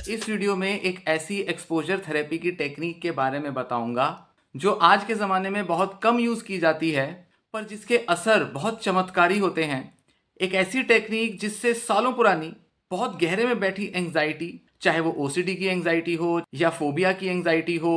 इस वीडियो में एक ऐसी एक्सपोजर थेरेपी की टेक्निक के बारे में बताऊंगा जो आज के ज़माने में बहुत कम यूज़ की जाती है, पर जिसके असर बहुत चमत्कारी होते हैं। एक ऐसी टेक्निक जिससे सालों पुरानी बहुत गहरे में बैठी एंजाइटी, चाहे वो ओसीडी की एंजाइटी हो या फोबिया की एंजाइटी हो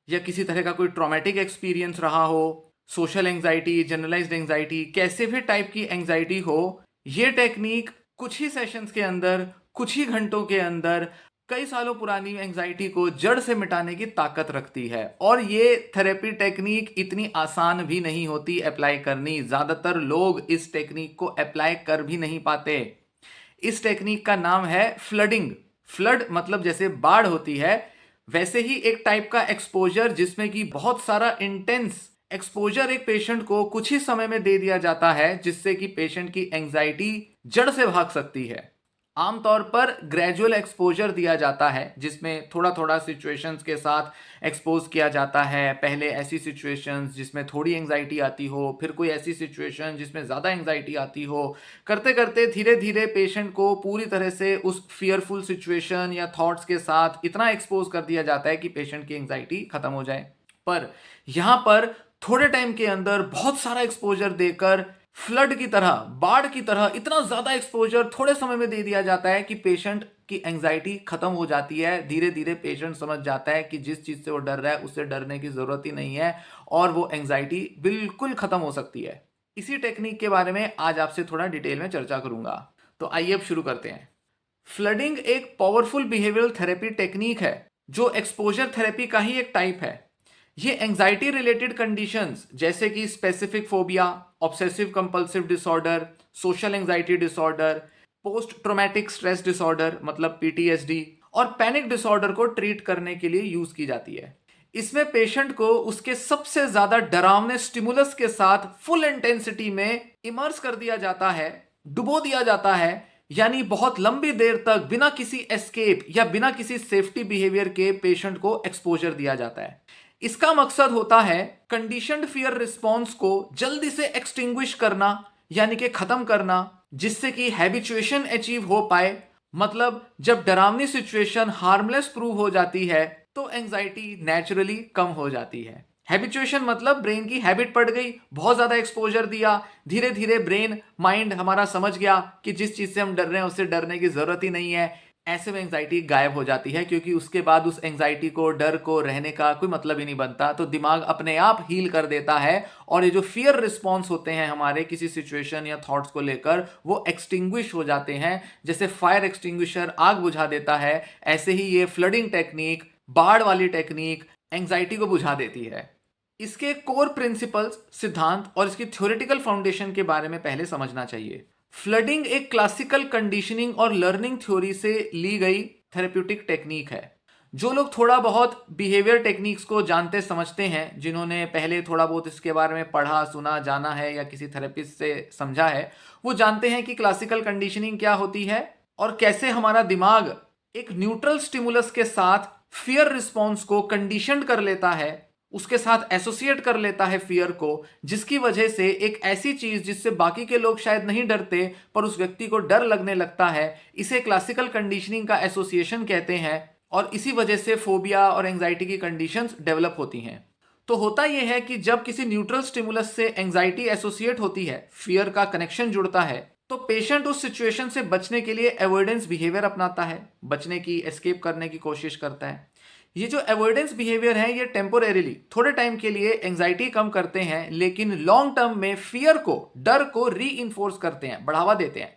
या किसी तरह का कोई ट्रॉमेटिक एक्सपीरियंस रहा हो, सोशल एंजाइटी, जनरलाइज्ड एंजाइटी, कैसे भी टाइप की एंजाइटी हो, ये टेक्निक कुछ ही सेशंस के अंदर, कुछ ही घंटों के अंदर कई सालों पुरानी एंजाइटी को जड़ से मिटाने की ताकत रखती है। और ये थेरेपी टेक्निक इतनी आसान भी नहीं होती अप्लाई करनी। ज़्यादातर लोग इस टेक्निक को अप्लाई कर भी नहीं पाते। इस टेक्निक का नाम है फ्लडिंग। फ्लड मतलब जैसे बाढ़ होती है, वैसे ही एक टाइप का एक्सपोजर जिसमें कि बहुत सारा इंटेंस एक्सपोजर एक पेशेंट को कुछ ही समय में दे दिया जाता है, जिससे कि पेशेंट की एंजाइटी जड़ से भाग सकती है। आमतौर पर ग्रेजुअल एक्सपोजर दिया जाता है, जिसमें थोड़ा थोड़ा सिचुएशंस के साथ एक्सपोज किया जाता है। पहले ऐसी सिचुएशंस जिसमें थोड़ी एंजाइटी आती हो, फिर कोई ऐसी सिचुएशन जिसमें ज़्यादा एंजाइटी आती हो। करते करते धीरे धीरे पेशेंट को पूरी तरह से उस फियरफुल सिचुएशन या थॉट्स के साथ इतना एक्सपोज कर दिया जाता है कि पेशेंट की एंजाइटी खत्म हो जाए। पर यहाँ पर थोड़े टाइम के अंदर बहुत सारा एक्सपोजर देकर, फ्लड की तरह, बाढ़ की तरह इतना ज्यादा एक्सपोजर थोड़े समय में दे दिया जाता है कि पेशेंट की एंजाइटी खत्म हो जाती है। धीरे धीरे पेशेंट समझ जाता है कि जिस चीज से वो डर रहा है उससे डरने की जरूरत ही नहीं है और वो एंजाइटी बिल्कुल खत्म हो सकती है। इसी टेक्निक के बारे में आज आपसे थोड़ा डिटेल में चर्चा करूंगा। तो आइए अब शुरू करते हैं। फ्लडिंग एक पावरफुल बिहेवियरल थेरेपी टेक्निक है जो एक्सपोजर थेरेपी का ही एक टाइप है। ये एंजाइटी रिलेटेड कंडीशंस जैसे कि specific phobia, obsessive compulsive disorder, social anxiety disorder, post traumatic stress disorder मतलब पीटीएसडी और पैनिक डिसऑर्डर को ट्रीट करने के लिए यूज की जाती है। इसमें पेशेंट को उसके सबसे ज्यादा डरावने स्टिमुलस के साथ फुल इंटेंसिटी में इमर्स कर दिया जाता है, डुबो दिया जाता है। यानी बहुत लंबी देर तक बिना किसी एस्केप या बिना किसी सेफ्टी बिहेवियर के पेशेंट को एक्सपोजर दिया जाता है। इसका मकसद होता है कंडीशनड फियर रिस्पॉन्स को जल्दी से एक्सटिंग्विश करना, यानी कि खत्म करना, जिससे कि हैबिचुएशन अचीव हो पाए। मतलब जब डरावनी सिचुएशन हार्मलेस प्रूव हो जाती है तो एंजाइटी नेचुरली कम हो जाती है। हैबिचुएशन मतलब ब्रेन की हैबिट पड़ गई, बहुत ज्यादा एक्सपोजर दिया, धीरे धीरे ब्रेन माइंड हमारा समझ गया कि जिस चीज से हम डर रहे हैं उससे डरने की जरूरत ही नहीं है। ऐसे में एंजाइटी गायब हो जाती है, क्योंकि उसके बाद उस एंजाइटी को, डर को रहने का कोई मतलब ही नहीं बनता। तो दिमाग अपने आप हील कर देता है और ये जो फियर रिस्पॉन्स होते हैं हमारे किसी सिचुएशन या थॉट्स को लेकर, वो एक्सटिंग्विश हो जाते हैं। जैसे फायर एक्सटिंग्विशर आग बुझा देता है, ऐसे ही ये फ्लडिंग टेक्निक, बाढ़ वाली टेक्निक एंजाइटी को बुझा देती है। इसके कोर प्रिंसिपल्स, सिद्धांत और इसकी थ्योरेटिकल फाउंडेशन के बारे में पहले समझना चाहिए। फ्लडिंग एक क्लासिकल कंडीशनिंग और लर्निंग थ्योरी से ली गई थेरेप्यूटिक टेक्निक है। जो लोग थोड़ा बहुत बिहेवियर टेक्निक्स को जानते समझते हैं, जिन्होंने पहले थोड़ा बहुत इसके बारे में पढ़ा, सुना, जाना है या किसी थेरेपिस्ट से समझा है, वो जानते हैं कि क्लासिकल कंडीशनिंग क्या होती है और कैसे हमारा दिमाग एक न्यूट्रल स्टिमुलस के साथ फियर रिस्पॉन्स को कंडीशनड कर लेता है, उसके साथ एसोसिएट कर लेता है फियर को, जिसकी वजह से एक ऐसी चीज जिससे बाकी के लोग शायद नहीं डरते पर उस व्यक्ति को डर लगने लगता है, इसे क्लासिकल कंडीशनिंग का एसोसिएशन कहते हैं। और इसी वजह से फोबिया और एंजाइटी की कंडीशंस डेवलप होती हैं। तो होता यह है कि जब किसी न्यूट्रल स्टिमुलस से एंजाइटी एसोसिएट होती है, फियर का कनेक्शन जुड़ता है, तो पेशेंट उस सिचुएशन से बचने के लिए अवॉइडेंस बिहेवियर अपनाता है, बचने की, एस्केप करने की कोशिश करता है। ये जो अवॉइडेंस बिहेवियर है, ये टेम्पोरेरीली, थोड़े टाइम के लिए एंजाइटी कम करते हैं, लेकिन लॉन्ग टर्म में फियर को, डर को री करते हैं, बढ़ावा देते हैं।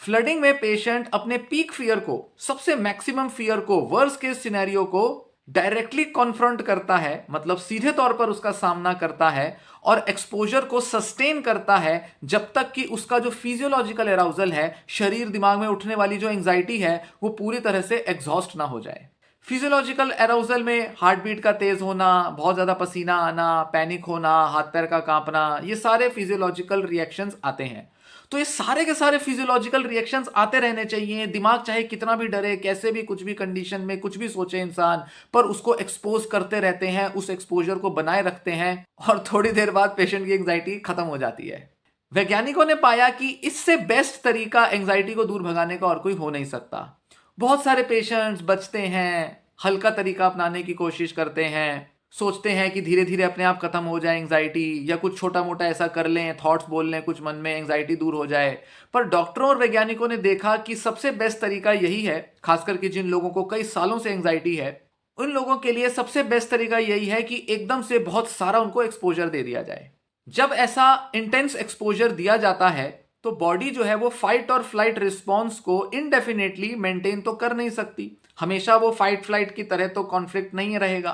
फ्लडिंग में पेशेंट अपने पीक फियर को, सबसे मैक्सिमम फियर को, वर्स्ट केस सिनेरियो को डायरेक्टली कॉन्फ्रंट करता है, मतलब सीधे तौर पर उसका सामना करता है और एक्सपोजर को सस्टेन करता है जब तक कि उसका जो फिजियोलॉजिकल अराउजल है, शरीर दिमाग में उठने वाली जो एंजाइटी है, वो पूरी तरह से एग्जॉस्ट ना हो जाए। फिजियोलॉजिकल अराउजल में हार्ट बीट का तेज होना, बहुत ज्यादा पसीना आना, पैनिक होना, हाथ पैर का कांपना, ये सारे फिजियोलॉजिकल रिएक्शंस आते हैं। तो ये सारे के सारे फिजियोलॉजिकल रिएक्शंस आते रहने चाहिए। दिमाग चाहे कितना भी डरे, कैसे भी, कुछ भी कंडीशन में कुछ भी सोचे इंसान, पर उसको एक्सपोज करते रहते हैं, उस एक्सपोजर को बनाए रखते हैं और थोड़ी देर बाद पेशेंट की एंजाइटी खत्म हो जाती है। वैज्ञानिकों ने पाया कि इससे बेस्ट तरीका एंजाइटी को दूर भगाने का और कोई हो नहीं सकता। बहुत सारे पेशेंट्स बचते हैं, हल्का तरीका अपनाने की कोशिश करते हैं, सोचते हैं कि धीरे धीरे अपने आप खत्म हो जाए एंग्जाइटी, या कुछ छोटा मोटा ऐसा कर लें, थॉट्स बोल लें कुछ मन में, एंग्जाइटी दूर हो जाए। पर डॉक्टरों और वैज्ञानिकों ने देखा कि सबसे बेस्ट तरीका यही है, खासकर कि जिन लोगों को कई सालों से एंग्जाइटी है, उन लोगों के लिए सबसे बेस्ट तरीका यही है कि एकदम से बहुत सारा उनको एक्सपोजर दे दिया जाए। जब ऐसा इंटेंस एक्सपोजर दिया जाता है तो बॉडी जो है वो फाइट और फ्लाइट रिस्पॉन्स को इनडेफिनेटली मेंटेन तो कर नहीं सकती, हमेशा वो फाइट फ्लाइट की तरह तो कॉन्फ्लिक्ट नहीं रहेगा।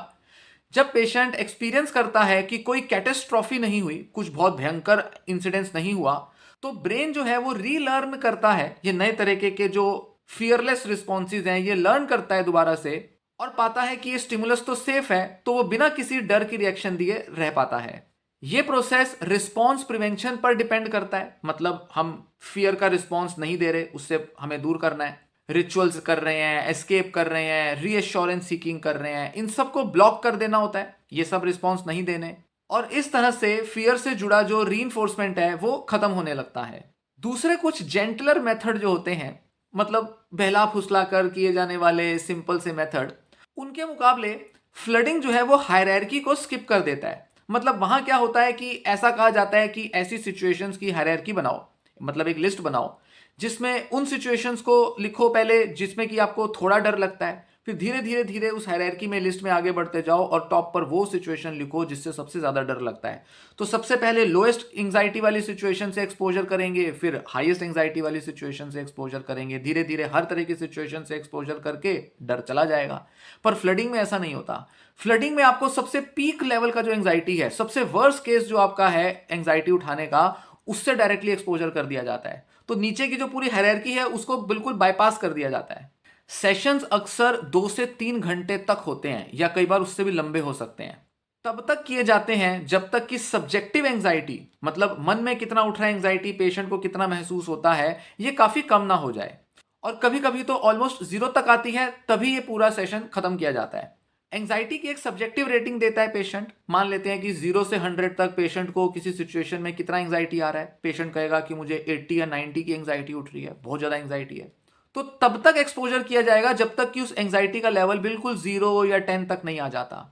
जब पेशेंट एक्सपीरियंस करता है कि कोई कैटेस्ट्रॉफी नहीं हुई, कुछ बहुत भयंकर इंसिडेंस नहीं हुआ, तो ब्रेन जो है वो रीलर्न करता है, ये नए तरीके के जो फियरलेस रिस्पॉन्सेज हैं ये लर्न करता है दोबारा से, और पाता है कि ये स्टिमुलस तो सेफ है, तो वो बिना किसी डर की रिएक्शन दिए रह पाता है। ये प्रोसेस रिस्पॉन्स प्रिवेंशन पर डिपेंड करता है, मतलब हम फियर का रिस्पॉन्स नहीं दे रहे, उससे हमें दूर करना है, रिचुअल्स कर रहे हैं, एस्केप कर रहे हैं, रीएश्योरेंस सीकिंग कर रहे हैं, इन सब को ब्लॉक कर देना होता है, ये सब रिस्पॉन्स नहीं देने, और इस तरह से फियर से जुड़ा जो रीइंफोर्समेंट है वो खत्म होने लगता है। दूसरे कुछ जेंटलर मेथड जो होते हैं, मतलब बहला फुसला कर किए जाने वाले सिंपल से मेथड, उनके मुकाबले फ्लडिंग जो है वो हायरार्की को स्किप कर देता है। मतलब वहां क्या होता है कि ऐसा कहा जाता है कि ऐसी सिचुएशंस की हायरार्की बनाओ, मतलब एक लिस्ट बनाओ जिसमें उन सिचुएशंस को लिखो पहले जिसमें कि आपको थोड़ा डर लगता है, फिर धीरे धीरे धीरे उस हायरार्की में लिस्ट में आगे बढ़ते जाओ और टॉप पर वो सिचुएशन लिखो जिससे सबसे ज्यादा डर लगता है। तो सबसे पहले लोएस्ट एंग्जाइटी वाली सिचुएशन से एक्सपोजर करेंगे, फिर हाईएस्ट एंग्जाइटी वाली सिचुएशन से एक्सपोजर करेंगे, धीरे धीरे हर तरह की सिचुएशन से एक्सपोजर करके डर चला जाएगा। पर फ्लडिंग में ऐसा नहीं होता। फ्लडिंग में आपको सबसे पीक लेवल का जो एंग्जाइटी है, सबसे वर्स्ट केस जो आपका है एंग्जाइटी उठाने का, उससे डायरेक्टली एक्सपोजर कर दिया जाता है। तो नीचे की जो पूरी हायरार्की है उसको बिल्कुल बाईपास कर दिया जाता है। सेशंस अक्सर 2 से 3 घंटे तक होते हैं, या कई बार उससे भी लंबे हो सकते हैं। तब तक किए जाते हैं जब तक कि सब्जेक्टिव एंग्जाइटी, मतलब मन में कितना उठ रहा है एंग्जाइटी, पेशेंट को कितना महसूस होता है, ये काफी कम ना हो जाए। और कभी कभी तो ऑलमोस्ट 0 तक आती है, तभी ये पूरा सेशन खत्म किया जाता है। एंग्जाइटी की एक सब्जेक्टिव रेटिंग देता है पेशेंट। मान लेते हैं कि 0 से 100 तक पेशेंट को किसी सिचुएशन में कितना एंग्जाइटी आ रहा है। पेशेंट कहेगा कि मुझे 80 या 90 की एंग्जाइटी उठ रही है, बहुत ज्यादा एंग्जाइटी है, तो तब तक एक्सपोजर किया जाएगा जब तक कि उस एंग्जाइटी का लेवल बिल्कुल 0 या 10 तक नहीं आ जाता।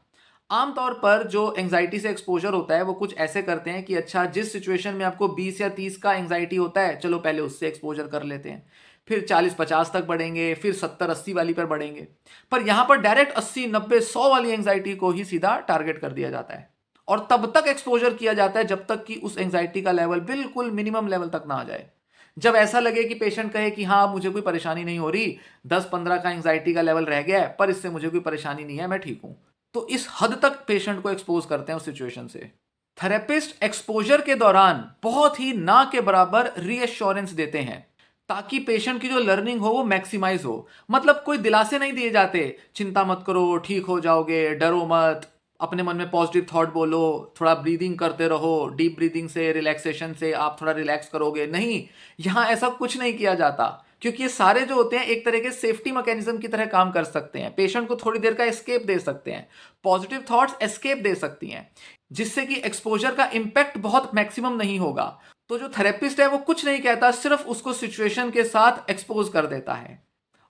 आमतौर पर जो एंग्जाइटी से एक्सपोजर होता है वो कुछ ऐसे करते हैं कि अच्छा, जिस सिचुएशन में आपको 20 या 30 का एंग्जाइटी होता है, चलो पहले उससे एक्सपोजर कर लेते हैं, फिर 40-50 तक बढ़ेंगे, फिर 70-80 वाली पर बढ़ेंगे। पर यहां पर डायरेक्ट 80-90-100 वाली एंग्जाइटी को ही सीधा टारगेट कर दिया जाता है, और तब तक एक्सपोजर किया जाता है जब तक कि उस एंग्जाइटी का लेवल बिल्कुल मिनिमम लेवल तक ना आ जाए। जब ऐसा लगे कि पेशेंट कहे कि हाँ मुझे कोई परेशानी नहीं हो रही, 10-15 का एंग्जाइटी का लेवल रह गया है पर इससे मुझे कोई परेशानी नहीं है, मैं ठीक हूं, तो इस हद तक पेशेंट को एक्सपोज करते हैं उस सिचुएशन से। थेरेपिस्ट एक्सपोजर के दौरान बहुत ही ना के बराबर रीएश्योरेंस देते हैं ताकि पेशेंट की जो लर्निंग हो वो मैक्सिमाइज हो। मतलब कोई दिलासे नहीं दिए जाते, चिंता मत करो, ठीक हो जाओगे, डरो मत, अपने मन में पॉजिटिव थॉट बोलो, थोड़ा ब्रीदिंग करते रहो, डीप ब्रीदिंग से, रिलैक्सेशन से आप थोड़ा रिलैक्स करोगे। नहीं, यहां ऐसा कुछ नहीं किया जाता, क्योंकि ये सारे जो होते हैं एक तरह के सेफ्टी मैकेनिज्म की तरह काम कर सकते हैं, पेशेंट को थोड़ी देर का एस्केप दे सकते हैं, पॉजिटिव थॉट्स एस्केप दे सकती हैं, जिससे कि एक्सपोजर का इंपैक्ट बहुत मैक्सिमम नहीं होगा। तो जो थेरेपिस्ट है वो कुछ नहीं कहता, सिर्फ उसको सिचुएशन के साथ एक्सपोज कर देता है।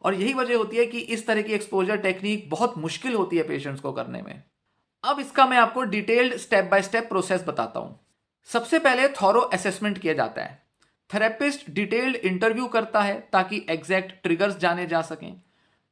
और यही वजह होती है कि इस तरह की एक्सपोजर टेक्निक बहुत मुश्किल होती है पेशेंट्स को करने में। अब इसका मैं आपको detailed step by step process बताता हूं। सबसे पहले थॉरो असेसमेंट किया जाता है। थेरेपिस्ट डिटेल्ड इंटरव्यू करता है ताकि एग्जैक्ट ट्रिगर्स जाने जा सकें,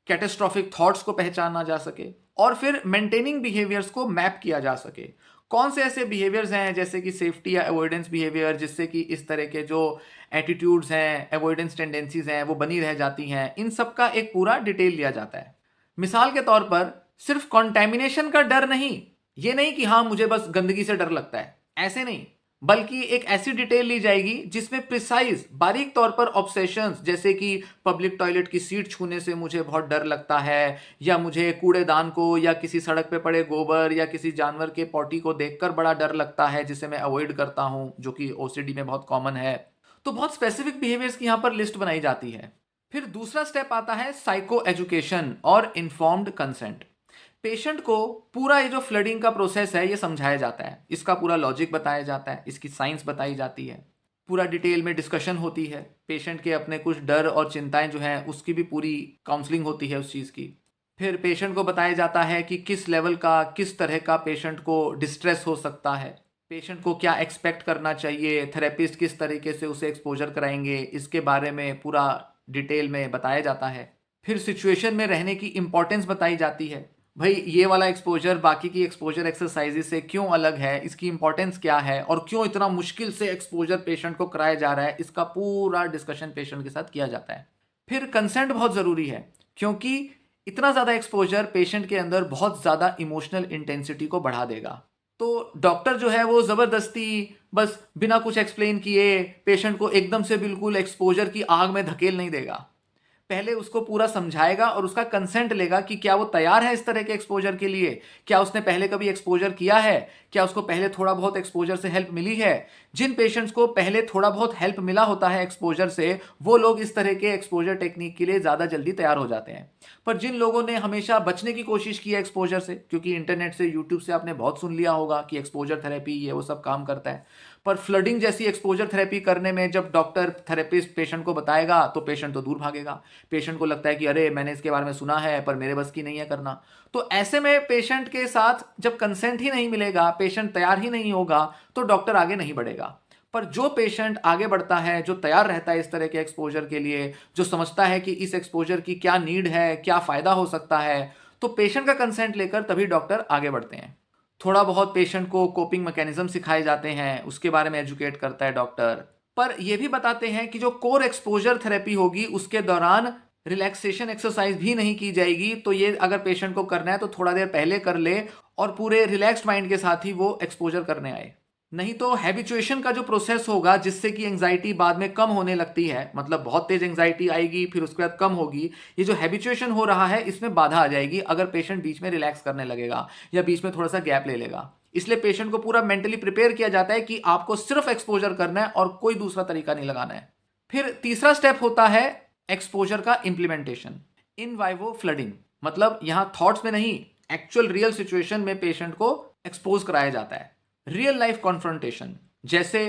कैटेस्ट्रॉफिक थॉट्स को पहचाना जा सके, और फिर मेंटेनिंग बिहेवियर्स को मैप किया जा सके। कौन से ऐसे बिहेवियर्स हैं जैसे कि सेफ्टी या अवॉइडेंस बिहेवियर, जिससे कि इस तरह के जो एटीट्यूड्स हैं, अवॉइडेंस टेंडेंसीज हैं, वो बनी रह जाती हैं, इन सब का एक पूरा डिटेल लिया जाता है। मिसाल के तौर पर सिर्फ कॉन्टेमिनेशन का डर नहीं, ये नहीं कि हाँ मुझे बस गंदगी से डर लगता है, ऐसे नहीं, बल्कि एक ऐसी डिटेल ली जाएगी जिसमें प्रिसाइज बारीक तौर पर ऑब्सेशंस, जैसे कि पब्लिक टॉयलेट की सीट छूने से मुझे बहुत डर लगता है, या मुझे कूड़ेदान को, या किसी सड़क पे पड़े गोबर, या किसी जानवर के पॉटी को देखकर बड़ा डर लगता है जिसे मैं अवॉइड करता हूं, जो कि ओसीडी में बहुत कॉमन है। तो बहुत स्पेसिफिक बिहेवियर्स की यहां पर लिस्ट बनाई जाती है। फिर दूसरा स्टेप आता है साइको एजुकेशन और इन्फॉर्म्ड कंसेंट। पेशेंट को पूरा ये जो फ्लडिंग का प्रोसेस है ये समझाया जाता है, इसका पूरा लॉजिक बताया जाता है, इसकी साइंस बताई जाती है, पूरा डिटेल में डिस्कशन होती है, पेशेंट के अपने कुछ डर और चिंताएं जो हैं उसकी भी पूरी काउंसलिंग होती है उस चीज़ की। फिर पेशेंट को बताया जाता है कि किस लेवल का, किस तरह का पेशेंट को डिस्ट्रेस हो सकता है, पेशेंट को क्या एक्सपेक्ट करना चाहिए, थेरेपिस्ट किस तरीके से उसे एक्सपोजर कराएंगे, इसके बारे में पूरा डिटेल में बताया जाता है। फिर सिचुएशन में रहने की इम्पोर्टेंस बताई जाती है। भाई ये वाला एक्सपोजर बाकी की एक्सपोजर एक्सरसाइजेज से क्यों अलग है, इसकी इंपॉर्टेंस क्या है और क्यों इतना मुश्किल से एक्सपोजर पेशेंट को कराया जा रहा है, इसका पूरा डिस्कशन पेशेंट के साथ किया जाता है। फिर कंसेंट बहुत ज़रूरी है, क्योंकि इतना ज़्यादा एक्सपोजर पेशेंट के अंदर बहुत ज़्यादा इमोशनल इंटेंसिटी को बढ़ा देगा। तो डॉक्टर जो है वो ज़बरदस्ती बस बिना कुछ एक्सप्लेन किए पेशेंट को एकदम से बिल्कुल एक्सपोजर की आग में धकेल नहीं देगा। पहले उसको पूरा समझाएगा और उसका कंसेंट लेगा कि क्या वो तैयार है इस तरह के एक्सपोजर के लिए, क्या उसने पहले कभी एक्सपोजर किया है, क्या उसको पहले थोड़ा बहुत एक्सपोजर से हेल्प मिली है। जिन पेशेंट्स को पहले थोड़ा बहुत हेल्प मिला होता है एक्सपोजर से, वो लोग इस तरह के एक्सपोजर टेक्निक के लिए ज़्यादा जल्दी तैयार हो जाते हैं। पर जिन लोगों ने हमेशा बचने की कोशिश की है एक्सपोजर से, क्योंकि इंटरनेट से, यूट्यूब से आपने बहुत सुन लिया होगा कि एक्सपोजर थेरेपी ये वो सब काम करता है, पर फ्लडिंग जैसी एक्सपोजर थेरेपी करने में जब डॉक्टर थेरेपिस्ट पेशेंट को बताएगा तो पेशेंट तो दूर भागेगा। पेशेंट को लगता है कि अरे मैंने इसके बारे में सुना है पर मेरे बस की नहीं है करना। तो ऐसे में पेशेंट के साथ जब कंसेंट ही नहीं मिलेगा, पेशेंट तैयार ही नहीं होगा, तो डॉक्टर आगे नहीं बढ़ेगा। पर जो पेशेंट आगे बढ़ता है, जो तैयार रहता है इस तरह के एक्सपोजर के लिए, जो समझता है कि इस एक्सपोजर की क्या नीड है, क्या फ़ायदा हो सकता है, तो पेशेंट का कंसेंट लेकर तभी डॉक्टर आगे बढ़ते हैं। थोड़ा बहुत पेशेंट को कोपिंग मैकेनिज्म सिखाए जाते हैं, उसके बारे में एजुकेट करता है डॉक्टर। पर यह भी बताते हैं कि जो कोर एक्सपोजर थेरेपी होगी उसके दौरान रिलैक्सेशन एक्सरसाइज भी नहीं की जाएगी। तो ये अगर पेशेंट को करना है तो थोड़ा देर पहले कर ले और पूरे रिलैक्स्ड माइंड के साथ ही वो एक्सपोजर करने आए। नहीं तो हैबिचुएशन का जो प्रोसेस होगा, जिससे कि एंजाइटी बाद में कम होने लगती है, मतलब बहुत तेज एंजाइटी आएगी फिर उसके बाद कम होगी, ये जो हैबिचुएशन हो रहा है इसमें बाधा आ जाएगी अगर पेशेंट बीच में रिलैक्स करने लगेगा या बीच में थोड़ा सा गैप ले लेगा। इसलिए पेशेंट को पूरा मेंटली प्रिपेयर किया जाता है कि आपको सिर्फ एक्सपोजर करना है और कोई दूसरा तरीका नहीं लगाना है। फिर तीसरा स्टेप होता है एक्सपोजर का इंप्लीमेंटेशन, इन वाइवो फ्लडिंग। मतलब यहां थॉट्स में नहीं, एक्चुअल रियल सिचुएशन में पेशेंट को एक्सपोज कराया जाता है। रियल लाइफ कॉन्फ्रंटेशन, जैसे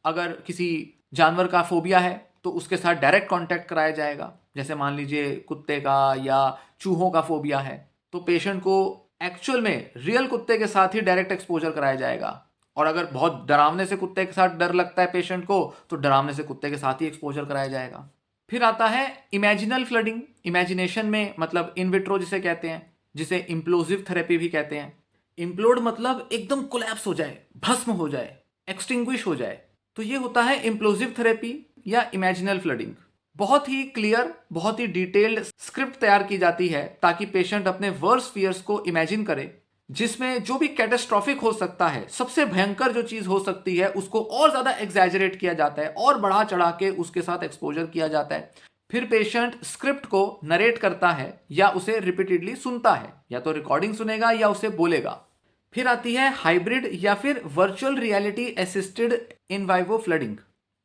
अगर किसी जानवर का फोबिया है तो उसके साथ डायरेक्ट कांटेक्ट कराया जाएगा। जैसे मान लीजिए कुत्ते का या चूहों का फोबिया है, तो पेशेंट को एक्चुअल में रियल कुत्ते के साथ ही डायरेक्ट एक्सपोजर कराया जाएगा। और अगर बहुत डरावने से कुत्ते के साथ डर लगता है पेशेंट को, तो डरावने से कुत्ते के साथ ही एक्सपोजर कराया जाएगा। फिर आता है इमेजिनल फ्लडिंग। इमेजिनेशन में मतलब इन विट्रो जिसे कहते हैं, जिसे इम्प्लोसिव थेरेपी भी कहते हैं। इम्प्लोड मतलब एकदम कोलैप्स हो जाए, भस्म हो जाए, एक्सटिंग्विश हो जाए, तो ये होता है इम्प्लोसिव थेरेपी या इमेजिनल फ्लडिंग। बहुत ही क्लियर, बहुत ही डिटेल्ड स्क्रिप्ट तैयार की जाती है ताकि पेशेंट अपने वर्स्ट फियर्स को इमेजिन करे, जिसमें जो भी कैटास्ट्रॉफिक हो सकता है, सबसे भयंकर जो चीज हो सकती है, उसको और ज्यादा एग्जैजरेट किया जाता है और बढ़ा चढ़ा के उसके साथ एक्सपोजर किया जाता है। फिर पेशेंट स्क्रिप्ट को नरेट करता है या उसे रिपीटेडली सुनता है, या तो रिकॉर्डिंग सुनेगा या उसे बोलेगा। फिर आती है हाइब्रिड या फिर virtual reality assisted in vivo flooding.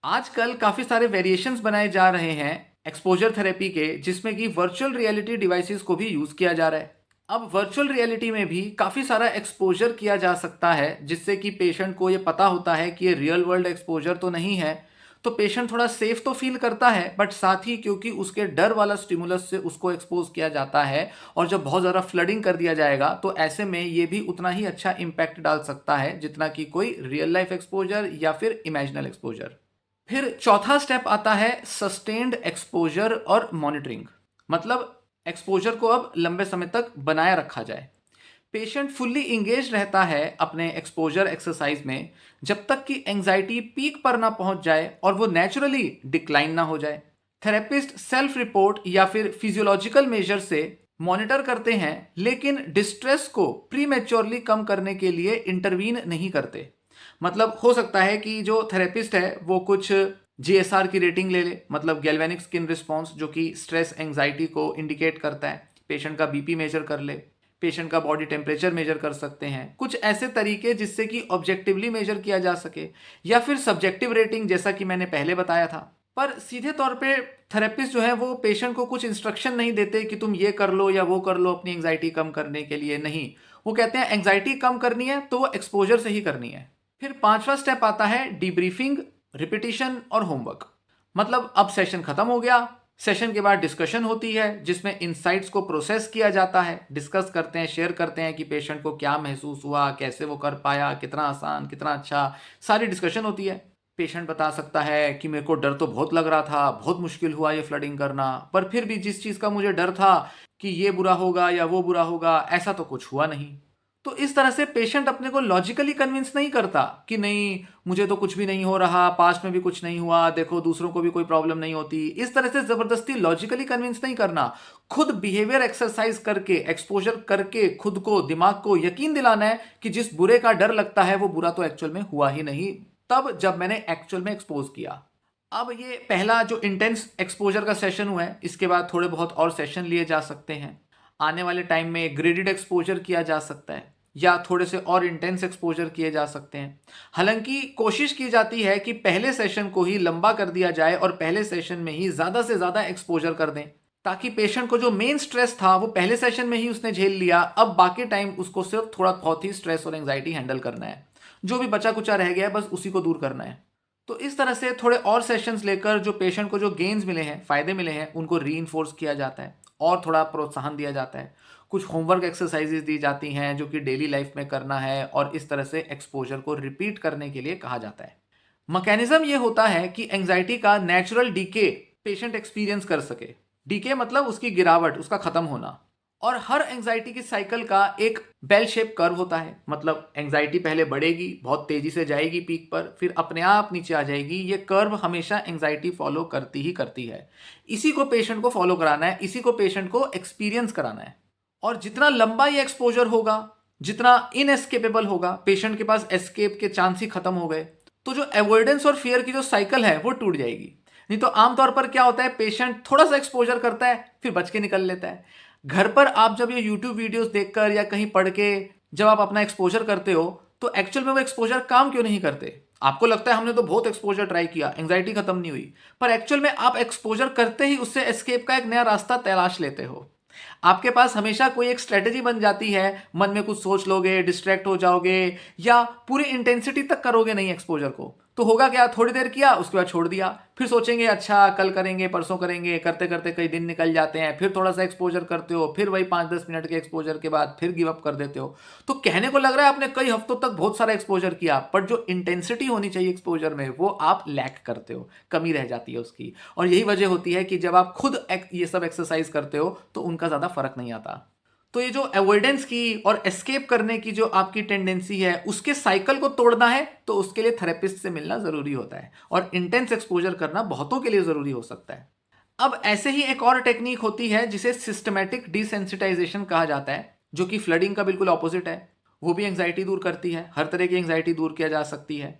आजकल काफी सारे वेरिएशंस बनाए जा रहे हैं एक्सपोजर थेरेपी के, जिसमें कि वर्चुअल रियलिटी डिवाइसेस को भी यूज किया जा रहा है। अब वर्चुअल रियलिटी में भी काफी सारा एक्सपोजर किया जा सकता है, जिससे कि पेशेंट को ये पता होता है कि ये रियल वर्ल्ड एक्सपोजर तो नहीं है, तो पेशेंट थोड़ा सेफ तो फील करता है, बट साथ ही क्योंकि उसके डर वाला स्टिमुलस से उसको एक्सपोज किया जाता है और जब बहुत ज़्यादा फ्लडिंग कर दिया जाएगा तो ऐसे में ये भी उतना ही अच्छा इम्पैक्ट डाल सकता है जितना कि कोई रियल लाइफ एक्सपोजर या फिर इमेजिनल एक्सपोजर। फिर चौथा स्टेप आता है सस्टेन्ड एक्सपोजर और मॉनिटरिंग। मतलब एक्सपोजर को अब लंबे समय तक बनाए रखा जाए। पेशेंट फुल्ली इंगेज रहता है अपने एक्सपोजर एक्सरसाइज में जब तक कि एंजाइटी पीक पर ना पहुंच जाए और वो नेचुरली डिक्लाइन ना हो जाए। थेरेपिस्ट सेल्फ रिपोर्ट या फिर फिजियोलॉजिकल मेजर से मॉनिटर करते हैं, लेकिन डिस्ट्रेस को प्रीमेच्योरली कम करने के लिए इंटरवीन नहीं करते। मतलब हो सकता है कि जो थेरेपिस्ट है वो कुछ जीएसआर की रेटिंग ले ले, मतलब गैल्वेनिक स्किन रिस्पॉन्स, जो कि स्ट्रेस एंजाइटी को इंडिकेट करता है। पेशेंट का बीपी मेजर कर ले, पेशेंट का बॉडी टेम्परेचर मेजर कर सकते हैं, कुछ ऐसे तरीके जिससे कि ऑब्जेक्टिवली मेजर किया जा सके, या फिर सब्जेक्टिव रेटिंग जैसा कि मैंने पहले बताया था। पर सीधे तौर पे थेरेपिस्ट जो है वो पेशेंट को कुछ इंस्ट्रक्शन नहीं देते कि तुम ये कर लो या वो कर लो अपनी एंजाइटी कम करने के लिए। नहीं, वो कहते हैं एंजाइटी कम करनी है तो वो एक्सपोजर से ही करनी है। फिर पांचवा स्टेप आता है डीब्रीफिंग, रिपीटिशन और होमवर्क। मतलब अब सेशन खत्म हो गया, सेशन के बाद डिस्कशन होती है जिसमें इनसाइट्स को प्रोसेस किया जाता है, डिस्कस करते हैं, शेयर करते हैं कि पेशेंट को क्या महसूस हुआ, कैसे वो कर पाया, कितना आसान, कितना अच्छा, सारी डिस्कशन होती है। पेशेंट बता सकता है कि मेरे को डर तो बहुत लग रहा था, बहुत मुश्किल हुआ ये फ्लडिंग करना, पर फिर भी जिस चीज़ का मुझे डर था कि ये बुरा होगा या वो बुरा होगा, ऐसा तो कुछ हुआ नहीं। तो इस तरह से पेशेंट अपने को लॉजिकली कन्विंस नहीं करता कि नहीं मुझे तो कुछ भी नहीं हो रहा, पास्ट में भी कुछ नहीं हुआ, देखो दूसरों को भी कोई प्रॉब्लम नहीं होती। इस तरह से जबरदस्ती लॉजिकली कन्विंस नहीं करना, खुद बिहेवियर एक्सरसाइज करके, एक्सपोजर करके खुद को, दिमाग को यकीन दिलाना है कि जिस बुरे का डर लगता है वो बुरा तो एक्चुअल में हुआ ही नहीं, तब जब मैंने एक्चुअल में एक्सपोज किया। अब ये पहला जो इंटेंस एक्सपोजर का सेशन हुआ है, इसके बाद थोड़े बहुत और सेशन लिए जा सकते हैं। आने वाले टाइम में ग्रेडेड एक्सपोजर किया जा सकता है या थोड़े से और इंटेंस एक्सपोजर किए जा सकते हैं। हालांकि कोशिश की जाती है कि पहले सेशन को ही लंबा कर दिया जाए और पहले सेशन में ही ज़्यादा से ज़्यादा एक्सपोजर कर दें, ताकि पेशेंट को जो मेन स्ट्रेस था वो पहले सेशन में ही उसने झेल लिया, अब बाकी टाइम उसको सिर्फ थोड़ा बहुत ही स्ट्रेस और एंग्जाइटी हैंडल करना है, जो भी बचा कुचा रह गया है बस उसी को दूर करना है। तो इस तरह से थोड़े और सेशंस लेकर जो पेशेंट को जो गेन्स मिले हैं, फ़ायदे मिले हैं, उनको रीइंफोर्स किया जाता है और थोड़ा प्रोत्साहन दिया जाता है। कुछ होमवर्क एक्सरसाइजेज दी जाती हैं जो कि डेली लाइफ में करना है और इस तरह से एक्सपोजर को रिपीट करने के लिए कहा जाता है। मैकेनिज्म ये होता है कि एंग्जाइटी का नेचुरल डीके पेशेंट एक्सपीरियंस कर सके। डीके मतलब उसकी गिरावट, उसका खत्म होना। और हर एंग्जाइटी की साइकिल का एक बेल शेप कर्व होता है, मतलब एंग्जाइटी पहले बढ़ेगी, बहुत तेजी से जाएगी पीक पर, फिर अपने आप नीचे आ जाएगी। ये कर्व हमेशा एंग्जाइटी फॉलो करती ही करती है। इसी को पेशेंट को फॉलो कराना है, इसी को पेशेंट को एक्सपीरियंस कराना है। और जितना लंबा ये एक्सपोजर होगा, जितना इनएस्केपेबल होगा, पेशेंट के पास एस्केप के चांस ही खत्म हो गए, तो जो अवॉइडेंस और फियर की जो साइकिल है वो टूट जाएगी। नहीं तो आमतौर पर क्या होता है, पेशेंट थोड़ा सा एक्सपोजर करता है फिर बच के निकल लेता है। घर पर आप जब ये यूट्यूब वीडियोस देखकर या कहीं पढ़ के जब आप अपना एक्सपोजर करते हो, तो एक्चुअल में वो एक्सपोजर काम क्यों नहीं करते? आपको लगता है हमने तो बहुत एक्सपोजर ट्राई किया, एंग्जाइटी खत्म नहीं हुई, पर एक्चुअल में आप एक्सपोजर करते ही उससे एस्केप का एक नया रास्ता तलाश लेते हो। आपके पास हमेशा कोई एक स्ट्रेटेजी बन जाती है, मन में कुछ सोच लोगे, डिस्ट्रैक्ट हो जाओगे या पूरी इंटेंसिटी तक करोगे नहीं एक्सपोजर को। तो होगा क्या, थोड़ी देर किया उसके बाद छोड़ दिया, फिर सोचेंगे अच्छा कल करेंगे, परसों करेंगे, करते करते कई दिन निकल जाते हैं, फिर थोड़ा सा एक्सपोजर करते हो, फिर वही 5-10 मिनट के एक्सपोजर के बाद फिर गिव अप कर देते हो। तो कहने को लग रहा है आपने कई हफ्तों तक बहुत सारा एक्सपोजर किया, पर जो इंटेंसिटी होनी चाहिए एक्सपोजर में वो आप लैक करते हो, कमी रह जाती है उसकी। और यही वजह होती है कि जब आप खुद ये सब एक्सरसाइज करते हो तो उनका ज़्यादा फर्क नहीं आता। तो ये जो अवॉइडेंस की और एस्केप करने की जो आपकी टेंडेंसी है, उसके साइकिल को तोड़ना है तो उसके लिए थेरेपिस्ट से मिलना जरूरी होता है, और इंटेंस एक्सपोजर करना बहुतों के लिए जरूरी हो सकता है। अब ऐसे ही एक और टेक्निक होती है जिसे सिस्टमैटिक डिसेंसिटाइजेशन कहा जाता है, जो कि फ्लडिंग का बिल्कुल ऑपोजिट है। वो भी एंग्जाइटी दूर करती है, हर तरह की एंग्जाइटी दूर किया जा सकती है,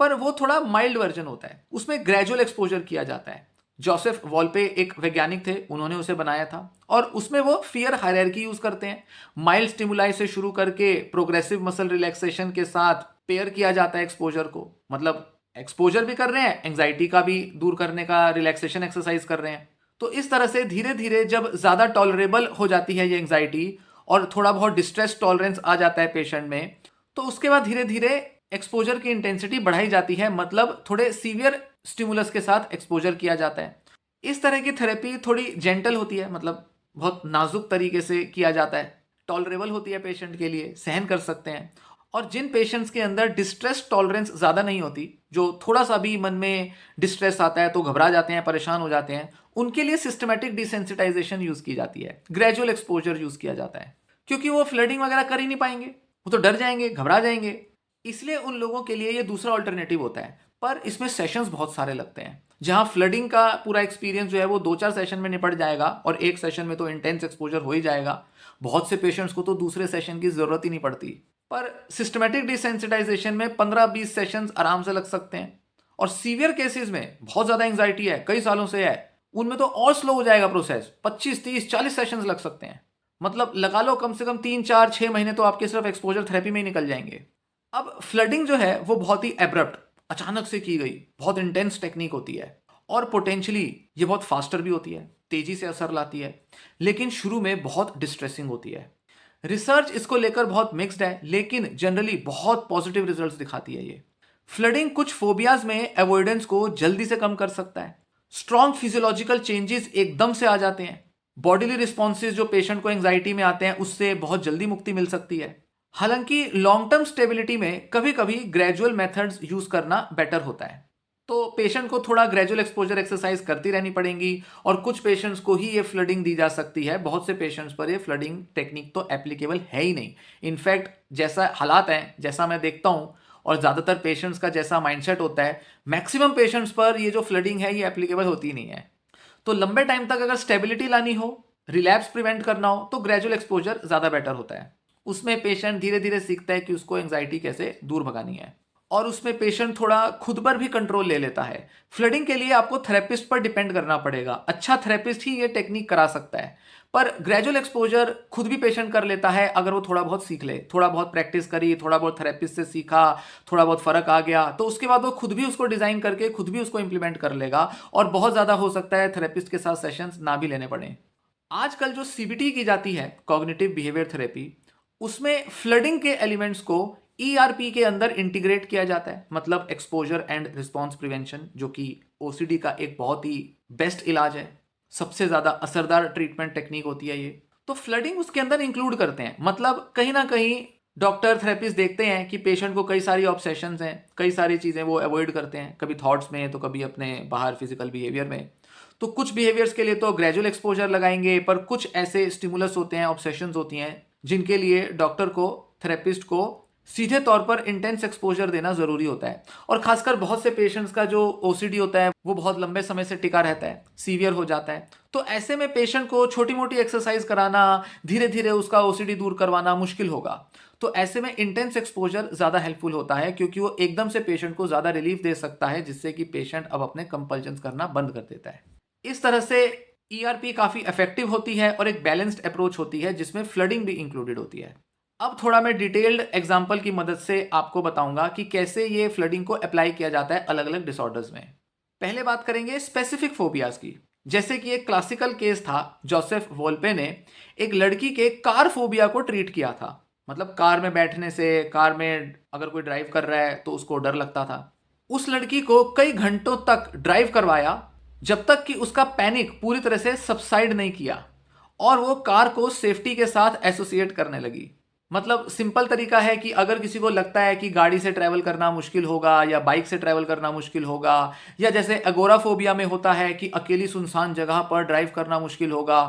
पर वो थोड़ा माइल्ड वर्जन होता है, उसमें ग्रेजुअल एक्सपोजर किया जाता है। जोसेफ वॉल्पे एक वैज्ञानिक थे, उन्होंने उसे बनाया था, और उसमें वो फियर हायरार्की यूज करते हैं। माइल्ड स्टिमुलाई से शुरू करके प्रोग्रेसिव मसल रिलैक्सेशन के साथ पेयर किया जाता है एक्सपोजर को, मतलब एक्सपोजर भी कर रहे हैं, एंग्जाइटी का भी दूर करने का रिलैक्सेशन एक्सरसाइज कर रहे हैं। तो इस तरह से धीरे धीरे जब ज़्यादा टॉलरेबल हो जाती है ये एंग्जाइटी और थोड़ा बहुत डिस्ट्रेस टॉलरेंस आ जाता है पेशेंट में, तो उसके बाद धीरे धीरे एक्सपोजर की इंटेंसिटी बढ़ाई जाती है, मतलब थोड़े सीवियर स्टिमुलस के साथ एक्सपोजर किया जाता है। इस तरह की थेरेपी थोड़ी जेंटल होती है, मतलब बहुत नाजुक तरीके से किया जाता है, टॉलरेबल होती है पेशेंट के लिए, सहन कर सकते हैं। और जिन पेशेंट्स के अंदर डिस्ट्रेस टॉलरेंस ज़्यादा नहीं होती, जो थोड़ा सा भी मन में डिस्ट्रेस आता है तो घबरा जाते हैं, परेशान हो जाते हैं, उनके लिए सिस्टमैटिक डिसेंसिटाइजेशन यूज़ की जाती है, ग्रेजुअल एक्सपोजर यूज़ किया जाता है, क्योंकि वो फ्लडिंग वगैरह कर ही नहीं पाएंगे, वो तो डर जाएंगे, घबरा जाएंगे। इसलिए उन लोगों के लिए ये दूसरा ऑल्टरनेटिव होता है, पर इसमें सेशंस बहुत सारे लगते हैं। जहां फ्लडिंग का पूरा एक्सपीरियंस जो है वो 2-4 सेशन में निपट जाएगा और एक सेशन में तो इंटेंस एक्सपोजर हो ही जाएगा। बहुत से पेशेंट्स को तो दूसरे सेशन की ज़रूरत ही नहीं पड़ती, पर सिस्टमैटिक डिसेंसिटाइजेशन में 15-20 सेशंस आराम से लग सकते हैं। और सीवियर केसेस में बहुत ज़्यादा एंग्जाइटी है, कई सालों से है, उनमें तो और स्लो हो जाएगा प्रोसेस, 25-30-40 सेशंस लग सकते हैं। मतलब लगा लो कम से कम 3-4-6 महीने तो आपके सिर्फ एक्सपोजर थेरेपी में ही निकल जाएंगे। अब फ्लडिंग जो है वो बहुत ही एब्रप्ट, अचानक से की गई बहुत इंटेंस टेक्निक होती है, और पोटेंशियली ये बहुत फास्टर भी होती है, तेजी से असर लाती है, लेकिन शुरू में बहुत डिस्ट्रेसिंग होती है। रिसर्च इसको लेकर बहुत मिक्स्ड है, लेकिन जनरली बहुत पॉजिटिव रिजल्ट्स दिखाती है ये। फ्लडिंग कुछ फोबियाज में अवॉइडेंस को जल्दी से कम कर सकता है, स्ट्रॉन्ग फिजियोलॉजिकल चेंजेस एकदम से आ जाते हैं। बॉडीली रिस्पॉन्सेज जो पेशेंट को एंजाइटी में आते हैं उससे बहुत जल्दी मुक्ति मिल सकती है। हालांकि लॉन्ग टर्म स्टेबिलिटी में कभी कभी ग्रेजुअल मेथड्स यूज करना बेटर होता है। तो पेशेंट को थोड़ा ग्रेजुअल एक्सपोजर एक्सरसाइज करती रहनी पड़ेंगी और कुछ पेशेंट्स को ही ये फ्लडिंग दी जा सकती है। बहुत से पेशेंट्स पर ये फ्लडिंग टेक्निक तो एप्लीकेबल है ही नहीं। इनफैक्ट जैसा हालात हैं, जैसा मैं देखता हूँ और ज़्यादातर पेशेंट्स का जैसा माइंडसेट होता है, मैक्सिमम पेशेंट्स पर ये जो फ्लडिंग है ये एप्लीकेबल होती नहीं है। तो लंबे टाइम तक अगर स्टेबिलिटी लानी हो, रिलैप्स प्रिवेंट करना हो, तो ग्रेजुअल एक्सपोजर ज़्यादा बेटर होता है। उसमें पेशेंट धीरे धीरे सीखता है कि उसको एंजाइटी कैसे दूर भगानी है और उसमें पेशेंट थोड़ा खुद पर भी कंट्रोल ले लेता है। फ्लडिंग के लिए आपको थेरेपिस्ट पर डिपेंड करना पड़ेगा। अच्छा थेरेपिस्ट ही ये टेक्निक करा सकता है, पर ग्रेजुअल एक्सपोजर खुद भी पेशेंट कर लेता है अगर वो थोड़ा बहुत सीख ले, थोड़ा बहुत प्रैक्टिस करी, थोड़ा बहुत थेरेपिस्ट से सीखा, थोड़ा बहुत फर्क आ गया, तो उसके बाद वो खुद भी उसको डिजाइन करके खुद भी उसको इंप्लीमेंट कर लेगा। और बहुत ज्यादा हो सकता है थेरेपिस्ट के साथ सेशंस ना भी लेने पड़े। आजकल जो सीबीटी की जाती है, कॉग्निटिव बिहेवियर थेरेपी, उसमें फ्लडिंग के एलिमेंट्स को ईआरपी के अंदर इंटीग्रेट किया जाता है, मतलब एक्सपोजर एंड रिस्पॉन्स प्रिवेंशन, जो कि ओसीडी का एक बहुत ही बेस्ट इलाज है। सबसे ज्यादा असरदार ट्रीटमेंट टेक्निक होती है ये। तो फ्लडिंग उसके अंदर इंक्लूड करते हैं। मतलब कहीं ना कहीं डॉक्टर थेरेपिस्ट देखते हैं कि पेशेंट को कई सारी ऑब्सेशंस हैं, कई सारी चीजें वो अवॉइड करते हैं, कभी थॉट्स में तो कभी अपने बाहर फिजिकल बिहेवियर में। तो कुछ बिहेवियर्स के लिए तो ग्रेजुअल एक्सपोजर लगाएंगे, पर कुछ ऐसे स्टिमुलस होते हैं, ऑब्सेशंस होती हैं, जिनके लिए डॉक्टर को, थेरेपिस्ट को सीधे तौर पर इंटेंस एक्सपोजर देना जरूरी होता है। और खासकर बहुत से पेशेंट्स का जो ओसीडी होता है वो बहुत लंबे समय से टिका रहता है, सीवियर हो जाता है। तो ऐसे में पेशेंट को छोटी मोटी एक्सरसाइज कराना, धीरे धीरे उसका ओसीडी दूर करवाना मुश्किल होगा। तो ऐसे में इंटेंस एक्सपोजर ज्यादा हेल्पफुल होता है, क्योंकि वो एकदम से पेशेंट को ज्यादा रिलीफ दे सकता है, जिससे कि पेशेंट अब अपने कंपल्शन करना बंद कर देता है। इस तरह से ईआरपी काफी इफेक्टिव होती है और एक बैलेंस्ड अप्रोच होती है जिसमें फ्लडिंग भी इंक्लूडेड होती है। अब थोड़ा मैं डिटेल्ड एग्जांपल की मदद से आपको बताऊंगा कि कैसे ये फ्लडिंग को अप्लाई किया जाता है अलग अलग डिसऑर्डर्स में। पहले बात करेंगे स्पेसिफिक फोबियाज की। जैसे कि एक क्लासिकल केस था, जोसेफ वोल्पे ने एक लड़की के कार फोबिया को ट्रीट किया था। मतलब कार में बैठने से, कार में अगर कोई ड्राइव कर रहा है तो उसको डर लगता था। उस लड़की को कई घंटों तक ड्राइव करवाया, जब तक कि उसका पैनिक पूरी तरह से सबसाइड नहीं किया और वो कार को सेफ्टी के साथ एसोसिएट करने लगी। मतलब सिंपल तरीका है कि अगर किसी को लगता है कि गाड़ी से ट्रैवल करना मुश्किल होगा या बाइक से ट्रैवल करना मुश्किल होगा, या जैसे अगोराफोबिया में होता है कि अकेली सुनसान जगह पर ड्राइव करना मुश्किल होगा,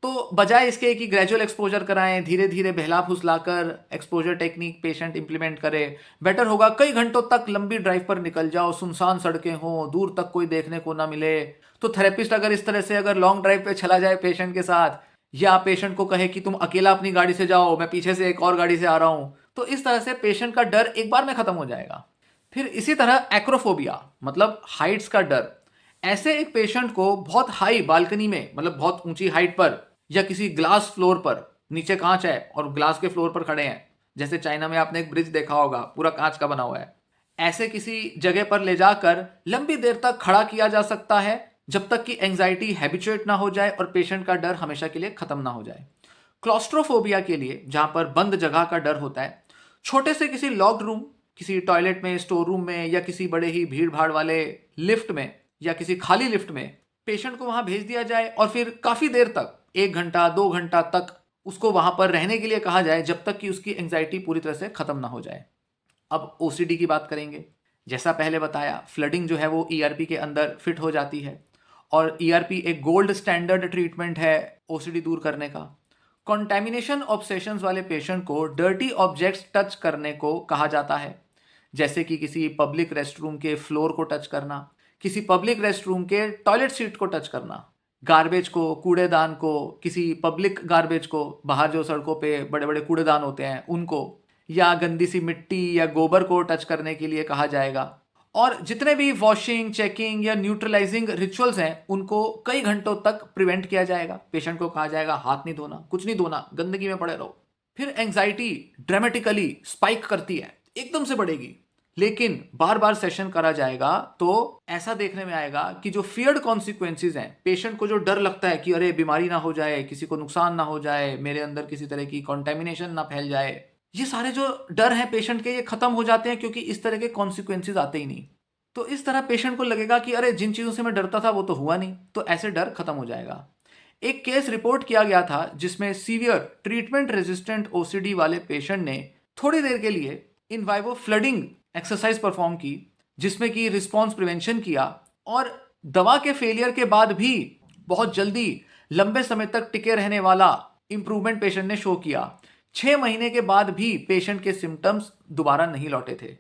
तो बजाय इसके कि ग्रेजुअल एक्सपोजर कराएं, धीरे धीरे बहला फुसलाकर एक्सपोजर टेक्निक पेशेंट इंप्लीमेंट करे, बेटर होगा कई घंटों तक लंबी ड्राइव पर निकल जाओ, सुनसान सड़कें हों, दूर तक कोई देखने को ना मिले। तो थेरेपिस्ट अगर इस तरह से अगर लॉन्ग ड्राइव पे चला जाए पेशेंट के साथ, या पेशेंट को कहे कि तुम अकेला अपनी गाड़ी से जाओ, मैं पीछे से एक और गाड़ी से आ रहा हूं, तो इस तरह से पेशेंट का डर एक बार में खत्म हो जाएगा। फिर इसी तरह एक्रोफोबिया, मतलब हाइट्स का डर। ऐसे एक पेशेंट को बहुत हाई बालकनी में, मतलब बहुत ऊंची हाइट पर या किसी ग्लास फ्लोर पर, नीचे कांच है और ग्लास के फ्लोर पर खड़े हैं, जैसे चाइना में आपने एक ब्रिज देखा होगा पूरा कांच का बना हुआ है, ऐसे किसी जगह पर ले जाकर लंबी देर तक खड़ा किया जा सकता है, जब तक कि एंजाइटी हैबिचुएट ना हो जाए और पेशेंट का डर हमेशा के लिए खत्म ना हो जाए। क्लॉस्ट्रोफोबिया के लिए, जहां पर बंद जगह का डर होता है, छोटे से किसी लॉक्ड रूम, किसी टॉयलेट में, स्टोर रूम में, या किसी बड़े ही भीड़ भाड़ वाले लिफ्ट में या किसी खाली लिफ्ट में पेशेंट को वहां भेज दिया जाए और फिर काफी देर तक, 1 घंटा 2 घंटा तक उसको वहां पर रहने के लिए कहा जाए, जब तक कि उसकी एंजाइटी पूरी तरह से खत्म ना हो जाए। अब ओसीडी की बात करेंगे। जैसा पहले बताया, फ्लडिंग जो है वो ईआरपी के अंदर फिट हो जाती है और ईआरपी एक गोल्ड स्टैंडर्ड ट्रीटमेंट है ओसीडी दूर करने का। कॉन्टेमिनेशन ऑब्सेशंस वाले पेशेंट को डर्टी ऑब्जेक्ट्स टच करने को कहा जाता है, जैसे कि किसी पब्लिक रेस्टरूम के फ्लोर को टच करना, किसी पब्लिक रेस्टरूम के टॉयलेट सीट को टच करना, गार्बेज को, कूड़ेदान को, किसी पब्लिक गार्बेज को, बाहर जो सड़कों पे बड़े बड़े कूड़ेदान होते हैं उनको, या गंदी सी मिट्टी या गोबर को टच करने के लिए कहा जाएगा। और जितने भी वॉशिंग, चेकिंग या न्यूट्रलाइजिंग रिचुअल्स हैं उनको कई घंटों तक प्रिवेंट किया जाएगा। पेशेंट को कहा जाएगा हाथ नहीं धोना, कुछ नहीं धोना, गंदगी में पड़े रहो। फिर एंजाइटी ड्रामेटिकली स्पाइक करती है, एकदम से बढ़ेगी, लेकिन बार बार सेशन करा जाएगा तो ऐसा देखने में आएगा कि जो फियर्ड कॉन्सिक्वेंसेज हैं, पेशेंट को जो डर लगता है कि अरे बीमारी ना हो जाए, किसी को नुकसान ना हो जाए, मेरे अंदर किसी तरह की कॉन्टेमिनेशन ना फैल जाए, ये सारे जो डर हैं पेशेंट के, ये खत्म हो जाते हैं, क्योंकि इस तरह के कॉन्सिक्वेंसेज आते ही नहीं। तो इस तरह पेशेंट को लगेगा कि अरे जिन चीज़ों से मैं डरता था वो तो हुआ नहीं, तो ऐसे डर खत्म हो जाएगा। एक केस रिपोर्ट किया गया था जिसमें सीवियर ट्रीटमेंट रेजिस्टेंट ओसीडी वाले पेशेंट ने थोड़ी देर के लिए इन वाइवो फ्लडिंग एक्सरसाइज परफॉर्म की, जिसमें कि रिस्पॉन्स प्रिवेंशन किया, और दवा के फेलियर के बाद भी बहुत जल्दी लंबे समय तक टिके रहने वाला इंप्रूवमेंट पेशेंट ने शो किया। 6 महीने के बाद भी पेशेंट के सिम्टम्स दोबारा नहीं लौटे थे।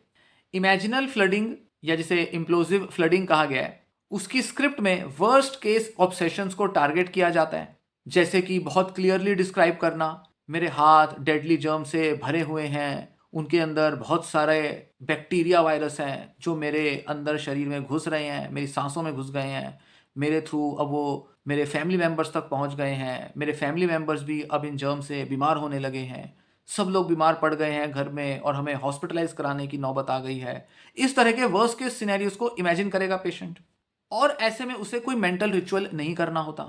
इमेजिनल फ्लडिंग या जिसे इम्प्लोसिव फ्लडिंग कहा गया है, उसकी स्क्रिप्ट में वर्स्ट केस ऑब्सेशंस को टारगेट किया जाता है, जैसे कि बहुत क्लियरली डिस्क्राइब करना, मेरे हाथ डेडली जर्म से भरे हुए हैं, उनके अंदर बहुत सारे बैक्टीरिया वायरस हैं जो मेरे अंदर शरीर में घुस रहे हैं, मेरी सांसों में घुस गए हैं, मेरे थ्रू अब वो मेरे फैमिली मेम्बर्स तक पहुंच गए हैं, मेरे फैमिली मेम्बर्स भी अब इन जर्म से बीमार होने लगे हैं, सब लोग बीमार पड़ गए हैं घर में और हमें हॉस्पिटलाइज कराने की नौबत आ गई है। इस तरह के वर्स्ट केस सिनेरियोस को इमेजिन करेगा पेशेंट, और ऐसे में उसे कोई मेंटल रिचुअल नहीं करना होता।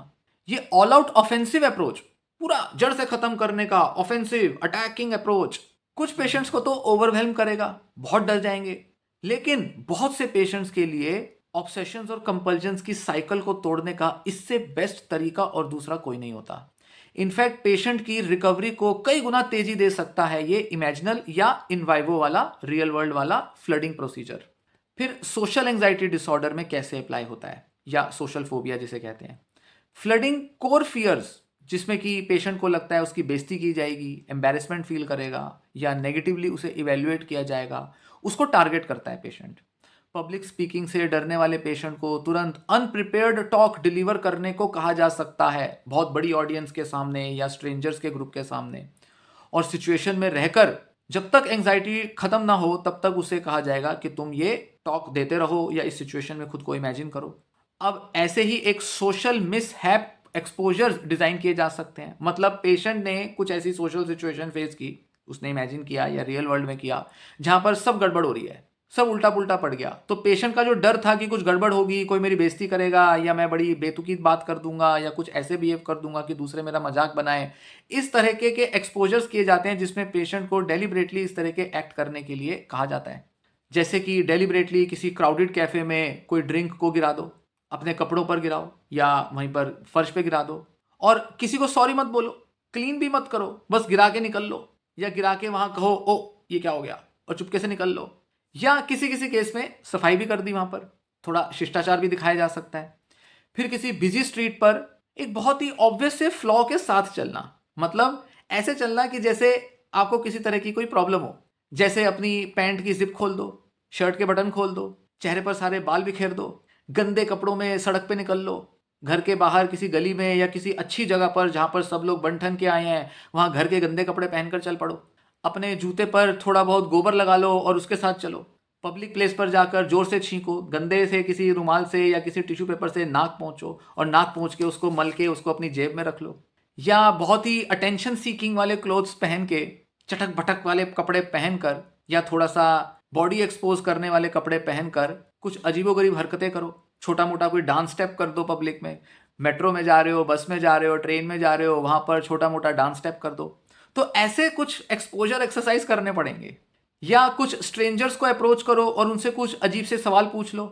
ये ऑल आउट ऑफेंसिव अप्रोच, पूरा जड़ से खत्म करने का ऑफेंसिव अटैकिंग अप्रोच, कुछ पेशेंट्स को तो ओवरवेल्म करेगा, बहुत डर जाएंगे, लेकिन बहुत से पेशेंट्स के लिए ऑब्सेशंस और कंपल्जन्स की साइकिल को तोड़ने का इससे बेस्ट तरीका और दूसरा कोई नहीं होता। इनफैक्ट पेशेंट की रिकवरी को कई गुना तेजी दे सकता है ये इमेजिनल या इन वाइवो वाला रियल वर्ल्ड वाला फ्लडिंग प्रोसीजर। फिर सोशल एंजाइटी डिसऑर्डर में कैसे अप्लाई होता है, या सोशल फोबिया जिसे कहते हैं। फ्लडिंग कोर फियर्स, जिसमें कि पेशेंट को लगता है उसकी बेइज्जती की जाएगी, एम्बैरेसमेंट फील करेगा या नेगेटिवली उसे इवेल्युएट किया जाएगा, उसको टारगेट करता है पेशेंट। पब्लिक स्पीकिंग से डरने वाले पेशेंट को तुरंत अनप्रिपेयर्ड टॉक डिलीवर करने को कहा जा सकता है, बहुत बड़ी ऑडियंस के सामने या स्ट्रेंजर्स के ग्रुप के सामने, और सिचुएशन में रहकर जब तक एंजाइटी खत्म ना हो तब तक उसे कहा जाएगा कि तुम ये टॉक देते रहो या इस सिचुएशन में खुद को इमेजिन करो। अब ऐसे ही एक सोशल मिसहैप एक्सपोजर डिजाइन किए जा सकते हैं, मतलब पेशेंट ने कुछ ऐसी सोशल सिचुएशन फेस की, उसने इमेजिन किया या रियल वर्ल्ड में किया, जहां पर सब गड़बड़ हो रही है, सब उल्टा पुल्टा पड़ गया, तो पेशेंट का जो डर था कि कुछ गड़बड़ होगी, कोई मेरी बेइज्जती करेगा या मैं बड़ी बेतुकी बात कर दूंगा या कुछ ऐसे बिहेव कर दूंगा कि दूसरे मेरा मजाक बनाए, इस तरह के एक्सपोजर्स किए जाते हैं जिसमें पेशेंट को डेलिबरेटली इस तरह के एक्ट करने के लिए कहा जाता है। जैसे कि डेलिबरेटली किसी क्राउडेड कैफे में कोई ड्रिंक को गिरा दो, अपने कपड़ों पर गिराओ या वहीं पर फर्श पे गिरा दो, और किसी को सॉरी मत बोलो, क्लीन भी मत करो, बस गिरा के निकल लो, या गिरा के वहां कहो ओ ये क्या हो गया और चुपके से निकल लो, या किसी किसी केस में सफाई भी कर दी, वहां पर थोड़ा शिष्टाचार भी दिखाया जा सकता है। फिर किसी बिजी स्ट्रीट पर एक बहुत ही ऑब्वियस से फ्लॉ के साथ चलना, मतलब ऐसे चलना कि जैसे आपको किसी तरह की कोई प्रॉब्लम हो, जैसे अपनी पैंट की जिप खोल दो, शर्ट के बटन खोल दो, चेहरे पर सारे बाल बिखेर दो, गंदे कपड़ों में सड़क पे निकल लो, घर के बाहर किसी गली में या किसी अच्छी जगह पर जहां पर सब लोग बन ठन के आए हैं वहां घर के गंदे कपड़े पहनकर चल पड़ो, अपने जूते पर थोड़ा बहुत गोबर लगा लो और उसके साथ चलो, पब्लिक प्लेस पर जाकर जोर से छींको, गंदे से किसी रुमाल से या किसी टिश्यू पेपर से नाक पोंछो और नाक पोंछ के उसको मल के उसको अपनी जेब में रख लो, या बहुत ही अटेंशन सीकिंग वाले क्लोथ्स पहन के, चटक भटक वाले कपड़े पहनकर या थोड़ा सा बॉडी एक्सपोज करने वाले कपड़े पहनकर कुछ अजीबोगरीब हरकतें करो, छोटा मोटा कोई डांस स्टेप कर दो, पब्लिक में, मेट्रो में जा रहे हो, बस में जा रहे हो, ट्रेन में जा रहे हो, वहां पर छोटा मोटा डांस स्टेप कर दो। तो ऐसे कुछ एक्सपोजर एक्सरसाइज करने पड़ेंगे। या कुछ स्ट्रेंजर्स को अप्रोच करो और उनसे कुछ अजीब से सवाल पूछ लो,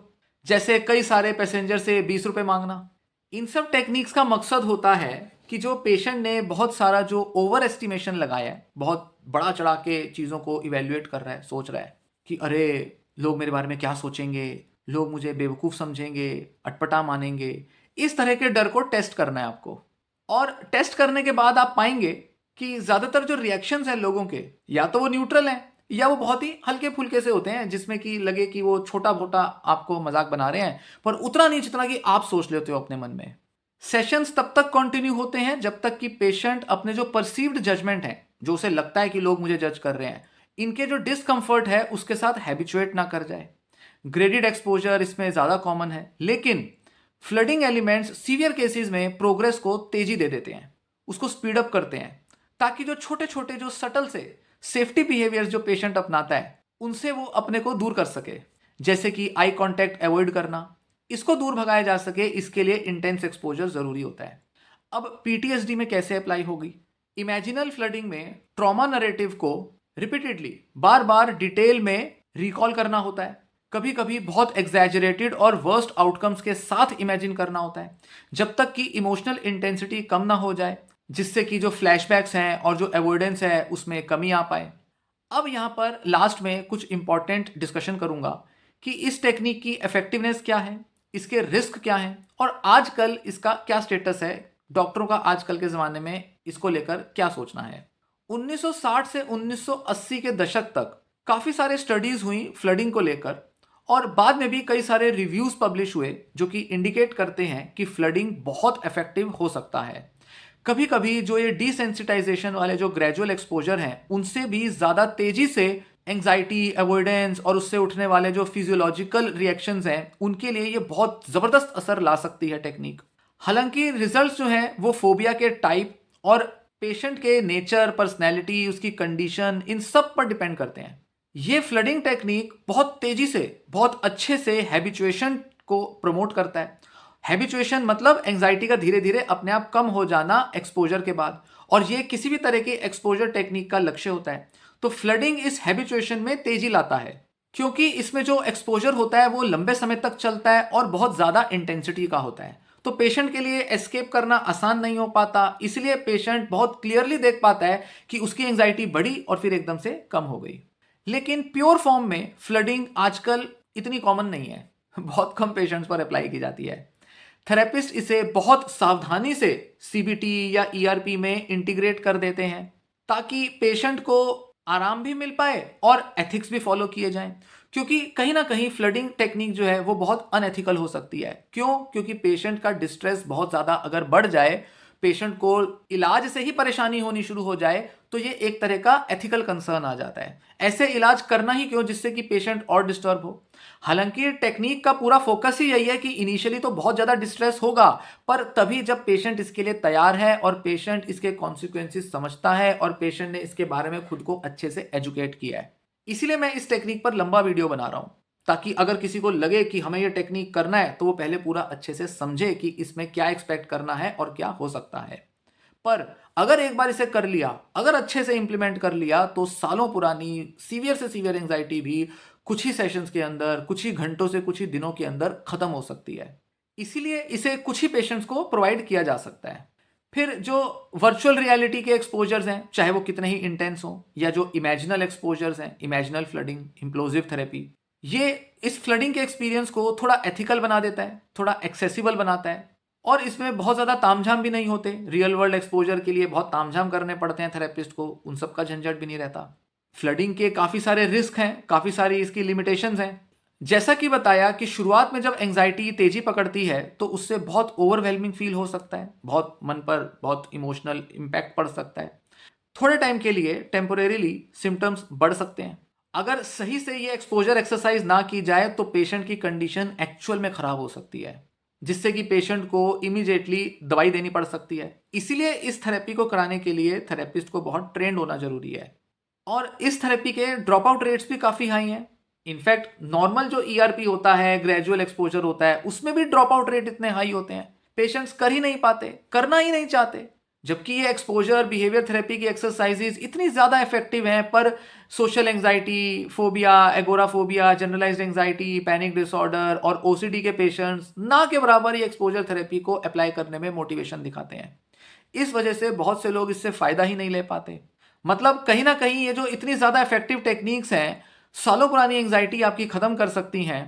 जैसे कई सारे पैसेंजर से 20 रुपए मांगना। इन सब टेक्निक्स का मकसद होता है कि जो पेशेंट ने बहुत सारा जो ओवर एस्टिमेशन लगाया है, बहुत बड़ा चढ़ा के चीज़ों को इवेल्युएट कर रहा है, सोच रहा है कि अरे लोग मेरे बारे में क्या सोचेंगे, लोग मुझे बेवकूफ़ समझेंगे, अटपटा मानेंगे, इस तरह के डर को टेस्ट करना है आपको। और टेस्ट करने के बाद आप पाएंगे कि ज़्यादातर जो रिएक्शंस हैं लोगों के, या तो वो न्यूट्रल हैं या वो बहुत ही हल्के फुल्के से होते हैं, जिसमें कि लगे कि वो छोटा मोटा आपको मजाक बना रहे हैं, पर उतना नहीं जितना कि आप सोच लेते हो अपने मन में। सेशंस तब तक कंटिन्यू होते हैं जब तक कि पेशेंट अपने जो परसीव्ड जजमेंट है, जो उसे लगता है कि लोग मुझे जज कर रहे हैं, इनके जो डिस्कंफर्ट है उसके साथ हैबिचुएट ना कर जाए। ग्रेडेड एक्सपोजर इसमें ज़्यादा कॉमन है, लेकिन फ्लडिंग एलिमेंट्स सीवियर केसेस में प्रोग्रेस को तेजी दे देते हैं, उसको स्पीड अप करते हैं, ताकि जो छोटे छोटे जो सटल से सेफ्टी बिहेवियर्स जो पेशेंट अपनाता है उनसे वो अपने को दूर कर सके, जैसे कि आई कांटेक्ट अवॉइड करना, इसको दूर भगाया जा सके, इसके लिए इंटेंस एक्सपोजर जरूरी होता है। अब पीटीएसडी में कैसे अप्लाई होगी? इमेजिनल फ्लडिंग में ट्रॉमा नरेटिव को रिपीटेडली बार बार डिटेल में रिकॉल करना होता है, कभी कभी बहुत एग्जैजरेटेड और वर्स्ट आउटकम्स के साथ इमेजिन करना होता है, जब तक कि इमोशनल इंटेंसिटी कम ना हो जाए, जिससे कि जो फ्लैशबैक्स हैं और जो अवॉइडेंस है उसमें कमी आ पाए। अब यहाँ पर लास्ट में कुछ इंपॉर्टेंट डिस्कशन करूंगा कि इस टेक्निक की इफेक्टिवनेस क्या है, इसके रिस्क क्या हैं और आजकल इसका क्या स्टेटस है, डॉक्टरों का आजकल के ज़माने में इसको लेकर क्या सोचना है। 1960 से 1980 के दशक तक काफ़ी सारे स्टडीज़ हुई फ्लडिंग को लेकर, और बाद में भी कई सारे रिव्यूज़ पब्लिश हुए जो कि इंडिकेट करते हैं कि फ्लडिंग बहुत इफेक्टिव हो सकता है। कभी कभी जो ये डिसेंसिटाइजेशन वाले जो ग्रेजुअल एक्सपोजर हैं उनसे भी ज़्यादा तेज़ी से एंग्जाइटी, अवॉइडेंस और उससे उठने वाले जो फिजियोलॉजिकल रिएक्शंस हैं उनके लिए ये बहुत ज़बरदस्त असर ला सकती है टेक्निक। हालांकि रिजल्ट्स जो हैं वो फोबिया के टाइप और पेशेंट के नेचर, पर्सनैलिटी, उसकी कंडीशन, इन सब पर डिपेंड करते हैं। ये फ्लडिंग टेक्निक बहुत तेज़ी से, बहुत अच्छे से हैबिचुएशन को प्रमोट करता है। हैबिचुएशन मतलब एंजाइटी का धीरे धीरे अपने आप कम हो जाना एक्सपोजर के बाद, और ये किसी भी तरह की एक्सपोजर टेक्निक का लक्ष्य होता है। तो फ्लडिंग इस हैबिचुएशन में तेजी लाता है, क्योंकि इसमें जो एक्सपोजर होता है वो लंबे समय तक चलता है और बहुत ज़्यादा इंटेंसिटी का होता है। तो पेशेंट के लिए एस्केप करना आसान नहीं हो पाता, इसलिए पेशेंट बहुत क्लियरली देख पाता है कि उसकी एंजाइटी बढ़ी और फिर एकदम से कम हो गई। लेकिन प्योर फॉर्म में फ्लडिंग आजकल इतनी कॉमन नहीं है, बहुत कम पेशेंट्स पर अप्लाई की जाती है। थेरेपिस्ट इसे बहुत सावधानी से सीबीटी या ईआरपी में इंटीग्रेट कर देते हैं ताकि पेशेंट को आराम भी मिल पाए और एथिक्स भी फॉलो किए जाएं, क्योंकि कहीं ना कहीं फ्लडिंग टेक्निक जो है वो बहुत अनएथिकल हो सकती है। क्यों? क्योंकि पेशेंट का डिस्ट्रेस बहुत ज़्यादा अगर बढ़ जाए, पेशेंट को इलाज से ही परेशानी होनी शुरू हो जाए, तो ये एक तरह का एथिकल कंसर्न आ जाता है। ऐसे इलाज करना ही क्यों जिससे कि पेशेंट और डिस्टर्ब हो। हालांकि टेक्निक का पूरा फोकस ही यही है कि इनिशियली तो बहुत ज़्यादा डिस्ट्रेस होगा, पर तभी जब पेशेंट इसके लिए तैयार है और पेशेंट इसके कॉन्सिक्वेंसेस समझता है और पेशेंट ने इसके बारे में खुद को अच्छे से एजुकेट किया है। इसीलिए मैं इस टेक्निक पर लंबा वीडियो बना रहा हूँ, ताकि अगर किसी को लगे कि हमें ये टेक्निक करना है तो वो पहले पूरा अच्छे से समझे कि इसमें क्या एक्सपेक्ट करना है और क्या हो सकता है। पर अगर एक बार इसे कर लिया, अगर अच्छे से इंप्लीमेंट कर लिया, तो सालों पुरानी सीवियर से सीवियर एंजाइटी भी कुछ ही सेशंस के अंदर, कुछ ही घंटों से कुछ ही दिनों के अंदर खत्म हो सकती है। इसीलिए इसे कुछ ही पेशेंट्स को प्रोवाइड किया जा सकता है। फिर जो वर्चुअल रियलिटी के एक्सपोजर्स हैं, चाहे वो कितने ही इंटेंस हों, या जो इमेजिनल एक्सपोजर्स हैं, इमेजिनल फ्लडिंग, इम्प्लोजिव थेरेपी, ये इस फ्लडिंग के एक्सपीरियंस को थोड़ा एथिकल बना देता है, थोड़ा एक्सेसिबल बनाता है, और इसमें बहुत ज़्यादा तामझाम भी नहीं होते। रियल वर्ल्ड एक्सपोजर के लिए बहुत तामझाम करने पड़ते हैं थेरेपिस्ट को, उन सब का झंझट भी नहीं रहता। फ्लडिंग के काफ़ी सारे रिस्क हैं, काफ़ी सारी इसकी लिमिटेशंस हैं। जैसा कि बताया कि शुरुआत में जब एंजाइटी तेजी पकड़ती है तो उससे बहुत ओवरवेलमिंग फील हो सकता है, बहुत मन पर बहुत इमोशनल इम्पैक्ट पड़ सकता है। थोड़े टाइम के लिए टेम्पोरेरीली सिम्टम्स बढ़ सकते हैं। अगर सही से ये एक्सपोजर एक्सरसाइज ना की जाए तो पेशेंट की कंडीशन एक्चुअल में ख़राब हो सकती है, जिससे कि पेशेंट को इमीडिएटली दवाई देनी पड़ सकती है। इसीलिए इस थेरेपी को कराने के लिए थेरेपिस्ट को बहुत ट्रेंड होना जरूरी है। और इस थेरेपी के ड्रॉप आउट रेट्स भी काफ़ी हाई हैं। इनफैक्ट नॉर्मल जो ईआरपी होता है, ग्रेजुअल एक्सपोजर होता है, उसमें भी ड्रॉप आउट रेट इतने हाई होते हैं, पेशेंट्स कर ही नहीं पाते, करना ही नहीं चाहते। जबकि ये एक्सपोजर बिहेवियर थेरेपी की एक्सरसाइजेज इतनी ज़्यादा इफेक्टिव हैं, पर social anxiety, phobia, agoraphobia, generalised anxiety, panic disorder और ओसीडी के पेशेंट्स ना के बराबर ये एक्सपोजर थेरेपी को अप्लाई करने में मोटिवेशन दिखाते हैं। इस वजह से बहुत से लोग इससे फ़ायदा ही नहीं ले पाते। मतलब कहीं ना कहीं ये जो इतनी ज़्यादा इफेक्टिव टेक्निक्स हैं, सालों पुरानी एंग्जाइटी आपकी ख़त्म कर सकती हैं,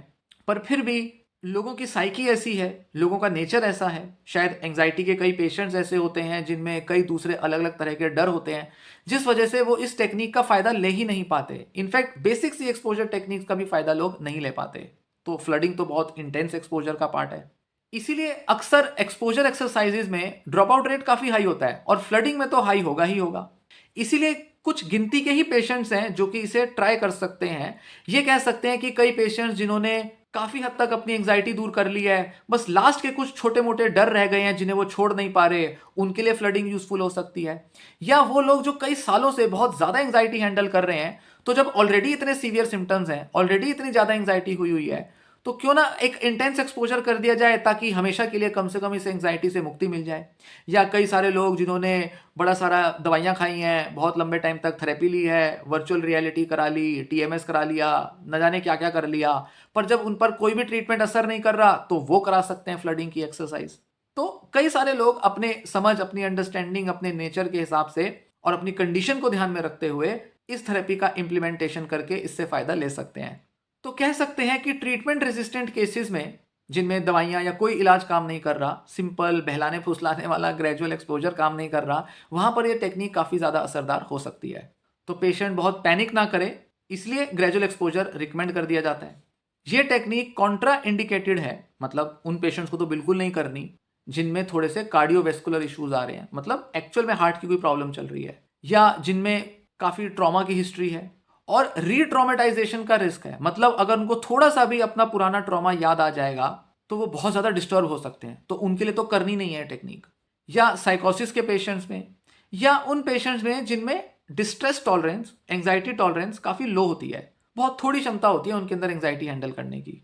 पर फिर भी लोगों की साइकी ऐसी है, लोगों का नेचर ऐसा है। शायद एंग्जाइटी के कई पेशेंट्स ऐसे होते हैं जिनमें कई दूसरे अलग अलग तरह के डर होते हैं, जिस वजह से वो इस टेक्निक का फ़ायदा ले ही नहीं पाते। इनफैक्ट बेसिक सी एक्सपोजर टेक्निक्स का भी फ़ायदा लोग नहीं ले पाते। तो फ्लडिंग तो बहुत इंटेंस एक्सपोजर का पार्ट है। इसीलिए अक्सर एक्सपोजर एक्सरसाइजेज में ड्रॉप आउट रेट काफ़ी हाई होता है, और फ्लडिंग में तो हाई होगा ही होगा। इसीलिए कुछ गिनती के ही पेशेंट्स हैं जो कि इसे ट्राई कर सकते हैं। ये कह सकते हैं कि कई पेशेंट्स जिन्होंने काफ़ी हद तक अपनी एंग्जाइटी दूर कर ली है, बस लास्ट के कुछ छोटे मोटे डर रह गए हैं जिन्हें वो छोड़ नहीं पा रहे, उनके लिए फ्लडिंग यूजफुल हो सकती है। या वो लोग जो कई सालों से बहुत ज़्यादा एंग्जाइटी हैंडल कर रहे हैं, तो जब ऑलरेडी इतने सीवियर सिम्टम्स हैं, ऑलरेडी इतनी ज़्यादा एंग्जाइटी हुई हुई है, तो क्यों ना एक इंटेंस एक्सपोजर कर दिया जाए ताकि हमेशा के लिए कम से कम इस एंग्जाइटी से मुक्ति मिल जाए। या कई सारे लोग जिन्होंने बड़ा सारा दवाइयाँ खाई हैं, बहुत लंबे टाइम तक थेरेपी ली है, वर्चुअल रियलिटी करा ली, टीएमएस करा लिया, न जाने क्या क्या कर लिया, पर जब उन पर कोई भी ट्रीटमेंट असर नहीं कर रहा तो वो करा सकते हैं फ्लडिंग की एक्सरसाइज। तो कई सारे लोग अपने समझ, अपनी अंडरस्टैंडिंग, अपने नेचर के हिसाब से और अपनी कंडीशन को ध्यान में रखते हुए इस थेरेपी का इम्प्लीमेंटेशन करके इससे फायदा ले सकते हैं। तो कह सकते हैं कि ट्रीटमेंट रेजिस्टेंट केसेस में जिनमें दवाइयां या कोई इलाज काम नहीं कर रहा, सिंपल बहलाने फुसलाने वाला ग्रेजुअल एक्सपोजर काम नहीं कर रहा, वहां पर यह टेक्निक काफी ज्यादा असरदार हो सकती है। तो पेशेंट बहुत पैनिक ना करे, इसलिए ग्रेजुअल एक्सपोजर रिकमेंड कर दिया जाता है। यह टेक्निक कॉन्ट्रा इंडिकेटेड है, मतलब उन पेशेंट्स को तो बिल्कुल नहीं करनी जिनमें थोड़े से कार्डियोवेस्कुलर इश्यूज आ रहे हैं, मतलब एक्चुअल में हार्ट की कोई प्रॉब्लम चल रही है, या जिनमें काफी ट्रॉमा की हिस्ट्री है और रीट्रॉमेटाइजेशन का रिस्क है। मतलब अगर उनको थोड़ा सा भी अपना पुराना ट्रॉमा याद आ जाएगा तो वो बहुत ज्यादा डिस्टर्ब हो सकते हैं, तो उनके लिए तो करनी नहीं है टेक्निक। या साइकोसिस के पेशेंट्स में, या उन पेशेंट्स में जिनमें डिस्ट्रेस टॉलरेंस, एंग्जाइटी टॉलरेंस काफी लो होती है, बहुत थोड़ी क्षमता होती है उनके अंदर एंग्जाइटी हैंडल करने की।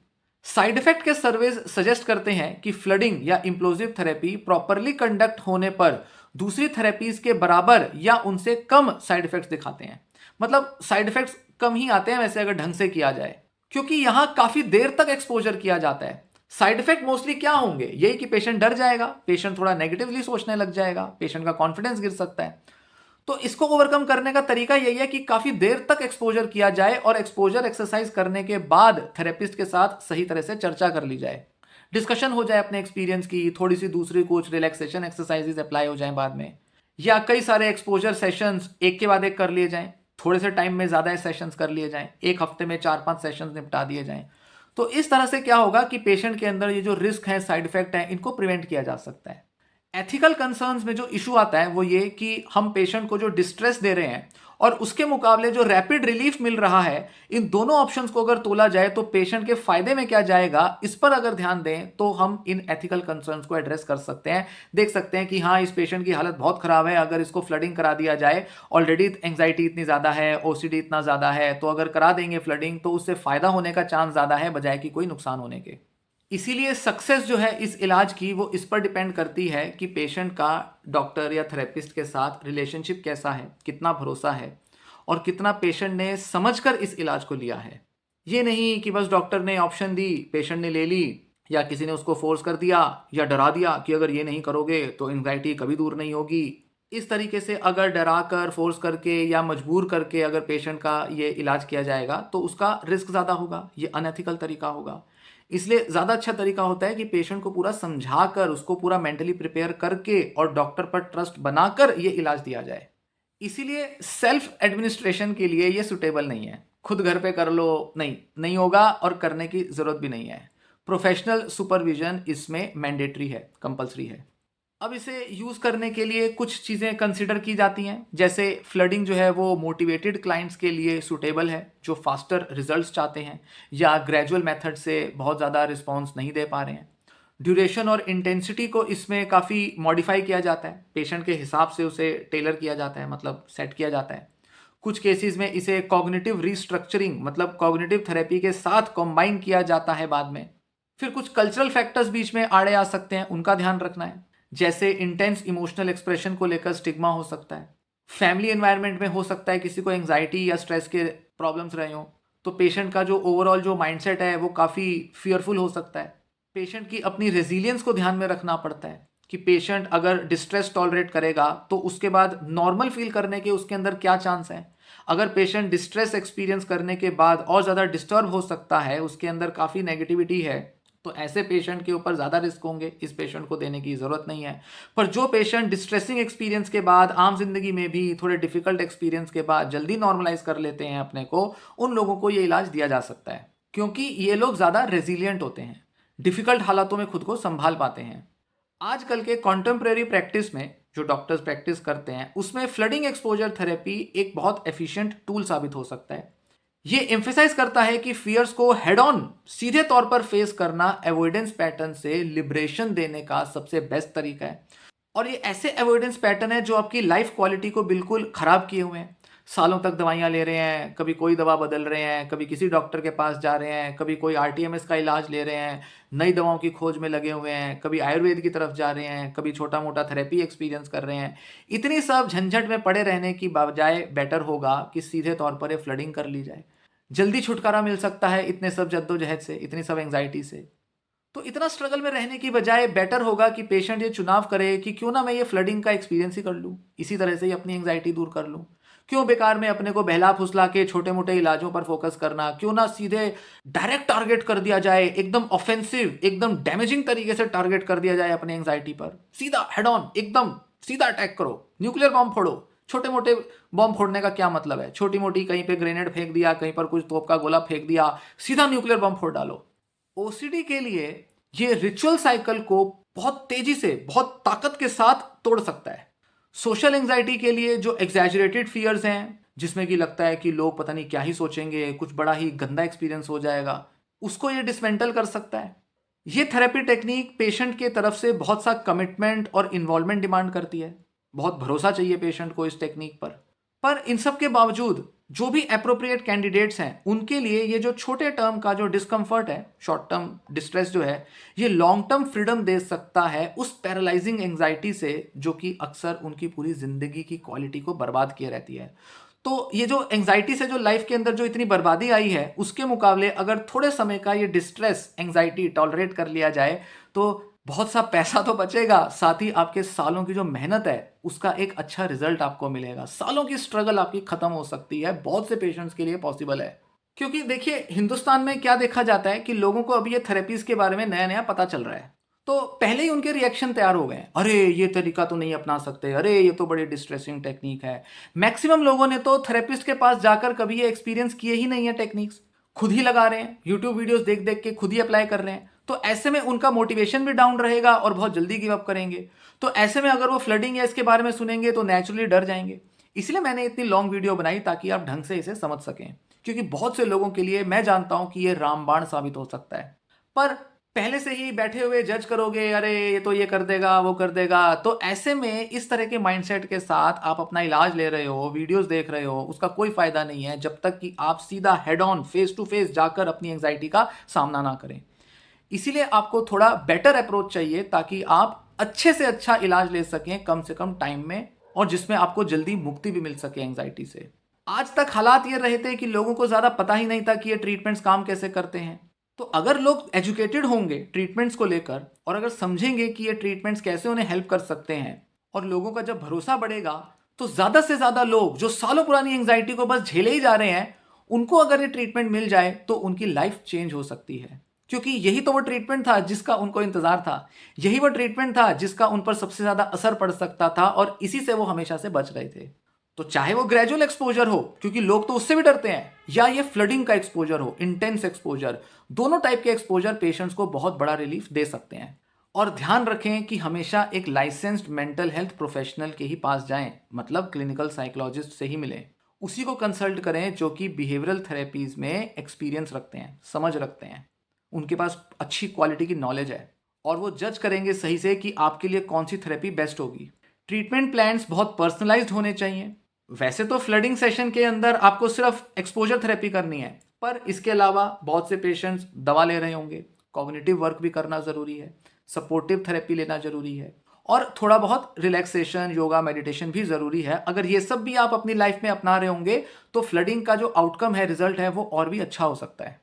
साइड इफेक्ट के सर्वेज सजेस्ट करते हैं कि फ्लडिंग या इंप्लोसिव थेरेपी प्रॉपरली कंडक्ट होने पर दूसरी थेरेपीज के बराबर या उनसे कम साइड इफेक्ट्स दिखाते हैं। मतलब साइड इफेक्ट्स कम ही आते हैं वैसे अगर ढंग से किया जाए, क्योंकि यहां काफी देर तक एक्सपोजर किया जाता है। साइड इफेक्ट मोस्टली क्या होंगे, यही कि पेशेंट डर जाएगा, पेशेंट थोड़ा नेगेटिवली सोचने लग जाएगा, पेशेंट का कॉन्फिडेंस गिर सकता है। तो इसको ओवरकम करने का तरीका यही है कि काफी देर तक एक्सपोजर किया जाए और एक्सपोजर एक्सरसाइज करने के बाद थेरेपिस्ट के साथ सही तरह से चर्चा कर ली जाए, डिस्कशन हो जाए अपने एक्सपीरियंस की, थोड़ी सी दूसरी कुछ रिलैक्सेशन एक्सरसाइजेज अप्लाई हो जाए बाद में, या कई सारे एक्सपोजर सेशंस एक के बाद एक कर लिए जाएं, थोड़े से टाइम में ज़्यादा सेशंस कर लिए जाएं, एक हफ्ते में 4-5 सेशंस निपटा दिए जाएं। तो इस तरह से क्या होगा कि पेशेंट के अंदर ये जो रिस्क है, साइड इफेक्ट है, इनको प्रिवेंट किया जा सकता है। एथिकल कंसर्न्स में जो इशू आता है वो ये कि हम पेशेंट को जो डिस्ट्रेस दे रहे हैं और उसके मुकाबले जो रैपिड रिलीफ मिल रहा है, इन दोनों ऑप्शंस को अगर तोला जाए तो पेशेंट के फायदे में क्या जाएगा, इस पर अगर ध्यान दें तो हम इन एथिकल कंसर्न्स को एड्रेस कर सकते हैं। देख सकते हैं कि हाँ, इस पेशेंट की हालत बहुत खराब है, अगर इसको फ्लडिंग करा दिया जाए, ऑलरेडी एंग्जाइटी इतनी ज्यादा है, ओसीडी इतना ज्यादा है, तो अगर करा देंगे फ्लडिंग तो उससे फायदा होने का चांस ज्यादा है बजाय कि कोई नुकसान होने के। इसीलिए सक्सेस जो है इस इलाज की वो इस पर डिपेंड करती है कि पेशेंट का डॉक्टर या थेरेपिस्ट के साथ रिलेशनशिप कैसा है, कितना भरोसा है और कितना पेशेंट ने समझकर इस इलाज को लिया है। ये नहीं कि बस डॉक्टर ने ऑप्शन दी, पेशेंट ने ले ली, या किसी ने उसको फोर्स कर दिया या डरा दिया कि अगर ये नहीं करोगे तो एंग्जाइटी कभी दूर नहीं होगी। इस तरीके से अगर डरा कर, फोर्स करके या मजबूर करके अगर पेशेंट का ये इलाज किया जाएगा तो उसका रिस्क ज़्यादा होगा, ये अनएथिकल तरीका होगा। इसलिए ज़्यादा अच्छा तरीका होता है कि पेशेंट को पूरा समझाकर, उसको पूरा मेंटली प्रिपेयर करके और डॉक्टर पर ट्रस्ट बनाकर ये इलाज दिया जाए। इसीलिए सेल्फ एडमिनिस्ट्रेशन के लिए ये सुटेबल नहीं है। खुद घर पे कर लो, नहीं होगा और करने की ज़रूरत भी नहीं है। प्रोफेशनल सुपरविजन इसमें मैंडेटरी है, कंपलसरी है। अब इसे यूज़ करने के लिए कुछ चीज़ें कंसिडर की जाती हैं, जैसे फ्लडिंग जो है वो मोटिवेटेड क्लाइंट्स के लिए सूटेबल है जो फास्टर रिजल्ट्स चाहते हैं या ग्रेजुअल मेथड से बहुत ज़्यादा रिस्पॉन्स नहीं दे पा रहे हैं। ड्यूरेशन और इंटेंसिटी को इसमें काफ़ी मॉडिफाई किया जाता है, पेशेंट के हिसाब से उसे टेलर किया जाता है, मतलब सेट किया जाता है। कुछ केसेस में इसे कॉग्निटिव रीस्ट्रक्चरिंग, मतलब कॉग्निटिव थेरेपी के साथ कॉम्बाइन किया जाता है बाद में। फिर कुछ कल्चरल फैक्टर्स बीच में आड़े आ सकते हैं, उनका ध्यान रखना है, जैसे इंटेंस इमोशनल एक्सप्रेशन को लेकर स्टिग्मा हो सकता है। फैमिली एनवायरनमेंट में हो सकता है किसी को एंग्जाइटी या स्ट्रेस के प्रॉब्लम्स रहे हों, तो पेशेंट का जो ओवरऑल जो माइंडसेट है वो काफ़ी फियरफुल हो सकता है। पेशेंट की अपनी रेजिलियंस को ध्यान में रखना पड़ता है कि पेशेंट अगर डिस्ट्रेस टॉलरेट करेगा तो उसके बाद नॉर्मल फील करने के उसके अंदर क्या चांस है। अगर पेशेंट डिस्ट्रेस एक्सपीरियंस करने के बाद और ज़्यादा डिस्टर्ब हो सकता है, उसके अंदर काफ़ी नेगेटिविटी है, तो ऐसे पेशेंट के ऊपर ज़्यादा रिस्क होंगे, इस पेशेंट को देने की ज़रूरत नहीं है। पर जो पेशेंट डिस्ट्रेसिंग एक्सपीरियंस के बाद, आम जिंदगी में भी थोड़े डिफिकल्ट एक्सपीरियंस के बाद जल्दी नॉर्मलाइज कर लेते हैं अपने को, उन लोगों को ये इलाज दिया जा सकता है, क्योंकि ये लोग ज़्यादा रेजिलियंट होते हैं, डिफिकल्ट हालातों में खुद को संभाल पाते हैं। आजकल के कॉन्टेम्प्रेरी प्रैक्टिस में जो डॉक्टर्स प्रैक्टिस करते हैं उसमें फ्लडिंग एक्सपोजर थेरेपी एक बहुत एफिशिएंट टूल साबित हो सकता है। ये एम्फेसाइज करता है कि फियर्स को हेड ऑन सीधे तौर पर फेस करना अवॉइडेंस पैटर्न से लिबरेशन देने का सबसे बेस्ट तरीका है। और ये ऐसे अवॉइडेंस पैटर्न है जो आपकी लाइफ क्वालिटी को बिल्कुल खराब किए हुए हैं। सालों तक दवाइयाँ ले रहे हैं, कभी कोई दवा बदल रहे हैं, कभी किसी डॉक्टर के पास जा रहे हैं, कभी कोई आरटीएमएस का इलाज ले रहे हैं, नई दवाओं की खोज में लगे हुए हैं, कभी आयुर्वेद की तरफ जा रहे हैं, कभी छोटा-मोटा थेरेपी एक्सपीरियंस कर रहे हैं। इतनी सब झंझट में पड़े रहने की बजाय बेटर होगा कि सीधे तौर पर ये फ्लडिंग कर ली जाए। जल्दी छुटकारा मिल सकता है इतने सब जद्दोजहद से, इतनी सब एंग्जायटी से। तो इतना स्ट्रगल में रहने की बजाय बेटर होगा कि पेशेंट ये चुनाव करे कि क्यों ना मैं ये फ्लडिंग का एक्सपीरियंस ही कर लूँ, इसी तरह से ही अपनी एंग्जायटी दूर कर लूँ। क्यों बेकार में अपने को बहला फुसला के छोटे मोटे इलाजों पर फोकस करना, क्यों ना सीधे डायरेक्ट टारगेट कर दिया जाए, एकदम ऑफेंसिव, एकदम डैमेजिंग तरीके से टारगेट कर दिया जाए अपनी एंग्जायटी पर। सीधा हेड ऑन, एकदम सीधा अटैक करो, न्यूक्लियर बॉम्ब फोड़ो। छोटे मोटे बॉम्ब फोड़ने का क्या मतलब है? छोटी मोटी कहीं पे ग्रेनेड फेंक दिया, कहीं पर कुछ तोप का गोला फेंक दिया, सीधा न्यूक्लियर बॉम्ब फोड़ डालो। ओसीडी के लिए ये रिचुअल साइकिल को बहुत तेजी से, बहुत ताकत के साथ तोड़ सकता है। सोशल एंजाइटी के लिए जो एग्जैजरेटेड फियर्स हैं, जिसमें कि लगता है कि लोग पता नहीं क्या ही सोचेंगे, कुछ बड़ा ही गंदा एक्सपीरियंस हो जाएगा, उसको ये डिसमेंटल कर सकता है। ये थेरेपी टेक्निक पेशेंट के तरफ से बहुत सा कमिटमेंट और इन्वॉल्वमेंट डिमांड करती है। बहुत भरोसा चाहिए पेशेंट को इस टेक्निक पर इन सब के बावजूद जो भी अप्रोप्रिएट कैंडिडेट्स हैं उनके लिए ये जो छोटे टर्म का जो डिस्कम्फर्ट है, शॉर्ट टर्म डिस्ट्रेस जो है, ये लॉन्ग टर्म फ्रीडम दे सकता है उस पैरालाइजिंग एंग्जाइटी से जो कि अक्सर उनकी पूरी जिंदगी की क्वालिटी को बर्बाद किए रहती है। तो ये जो एंग्जाइटी से जो लाइफ के अंदर जो इतनी बर्बादी आई है, उसके मुकाबले अगर थोड़े समय का ये डिस्ट्रेस एंग्जाइटी टॉलरेट कर लिया जाए तो बहुत सा पैसा तो बचेगा, साथ ही आपके सालों की जो मेहनत है उसका एक अच्छा रिजल्ट आपको मिलेगा। सालों की स्ट्रगल आपकी खत्म हो सकती है, बहुत से पेशेंट्स के लिए पॉसिबल है। क्योंकि देखिए हिंदुस्तान में क्या देखा जाता है कि लोगों को अभी ये थेरेपीज के बारे में नया नया पता चल रहा है, तो पहले ही उनके रिएक्शन तैयार हो गए हैं। अरे ये तरीका तो नहीं अपना सकते, अरे ये तो बड़ी डिस्ट्रेसिंग टेक्निक है। मैक्सिमम लोगों ने तो थेरेपिस्ट के पास जाकर कभी ये एक्सपीरियंस किए ही नहीं है टेक्निक्स, खुद ही लगा रहे हैं, यूट्यूब वीडियोस देख देख के खुद ही अप्लाई कर रहे हैं। तो ऐसे में उनका मोटिवेशन भी डाउन रहेगा और बहुत जल्दी गिव अप करेंगे। तो ऐसे में अगर वो फ्लडिंग या इसके बारे में सुनेंगे तो नेचुरली डर जाएंगे। इसलिए मैंने इतनी लॉन्ग वीडियो बनाई ताकि आप ढंग से इसे समझ सकें, क्योंकि बहुत से लोगों के लिए मैं जानता हूं कि ये रामबाण साबित हो सकता है। पर पहले से ही बैठे हुए जज करोगे, अरे ये तो ये कर देगा वो कर देगा, तो ऐसे में इस तरह के माइंडसेट के साथ आप अपना इलाज ले रहे हो, वीडियोस देख रहे हो, उसका कोई फायदा नहीं है जब तक कि आप सीधा head on face to face जाकर अपनी एंग्जाइटी का सामना ना करें। इसीलिए आपको थोड़ा बेटर अप्रोच चाहिए ताकि आप अच्छे से अच्छा इलाज ले सकें कम से कम टाइम में, और जिसमें आपको जल्दी मुक्ति भी मिल सके एंग्जाइटी से। आज तक हालात ये रहे थे कि लोगों को ज़्यादा पता ही नहीं था कि ये ट्रीटमेंट्स काम कैसे करते हैं। तो अगर लोग एजुकेटेड होंगे ट्रीटमेंट्स को लेकर और अगर समझेंगे कि ये ट्रीटमेंट्स कैसे उन्हें हेल्प कर सकते हैं, और लोगों का जब भरोसा बढ़ेगा तो ज़्यादा से ज़्यादा लोग जो सालों पुरानी एंग्जाइटी को बस झेले ही जा रहे हैं, उनको अगर ये ट्रीटमेंट मिल जाए तो उनकी लाइफ चेंज हो सकती है। क्योंकि यही तो वो ट्रीटमेंट था जिसका उनको इंतजार था, यही वो ट्रीटमेंट था जिसका उन पर सबसे ज़्यादा असर पड़ सकता था, और इसी से वो हमेशा से बच रहे थे। तो चाहे वो ग्रेजुअल एक्सपोजर हो, क्योंकि लोग तो उससे भी डरते हैं, या ये फ्लडिंग का एक्सपोजर हो, इंटेंस एक्सपोजर, दोनों टाइप के एक्सपोजर पेशेंट्स को बहुत बड़ा रिलीफ दे सकते हैं। और ध्यान रखें कि हमेशा एक लाइसेंस्ड मेंटल हेल्थ प्रोफेशनल के ही पास जाएं, मतलब क्लिनिकल साइकोलॉजिस्ट से ही मिलें। उसी को कंसल्ट करें जो कि बिहेवियरल थेरेपीज में एक्सपीरियंस रखते हैं, समझ रखते हैं, उनके पास अच्छी क्वालिटी की नॉलेज है, और वो जज करेंगे सही से कि आपके लिए कौन सी थेरेपी बेस्ट होगी। ट्रीटमेंट प्लान्स बहुत पर्सनलाइज्ड होने चाहिए। वैसे तो फ्लडिंग सेशन के अंदर आपको सिर्फ एक्सपोजर थेरेपी करनी है, पर इसके अलावा बहुत से पेशेंट्स दवा ले रहे होंगे, कॉग्निटिव वर्क भी करना ज़रूरी है, सपोर्टिव थेरेपी लेना ज़रूरी है, और थोड़ा बहुत रिलैक्सेशन, योगा, मेडिटेशन भी ज़रूरी है। अगर ये सब भी आप अपनी लाइफ में अपना रहे होंगे तो फ्लडिंग का जो आउटकम है, रिजल्ट है, वो और भी अच्छा हो सकता है।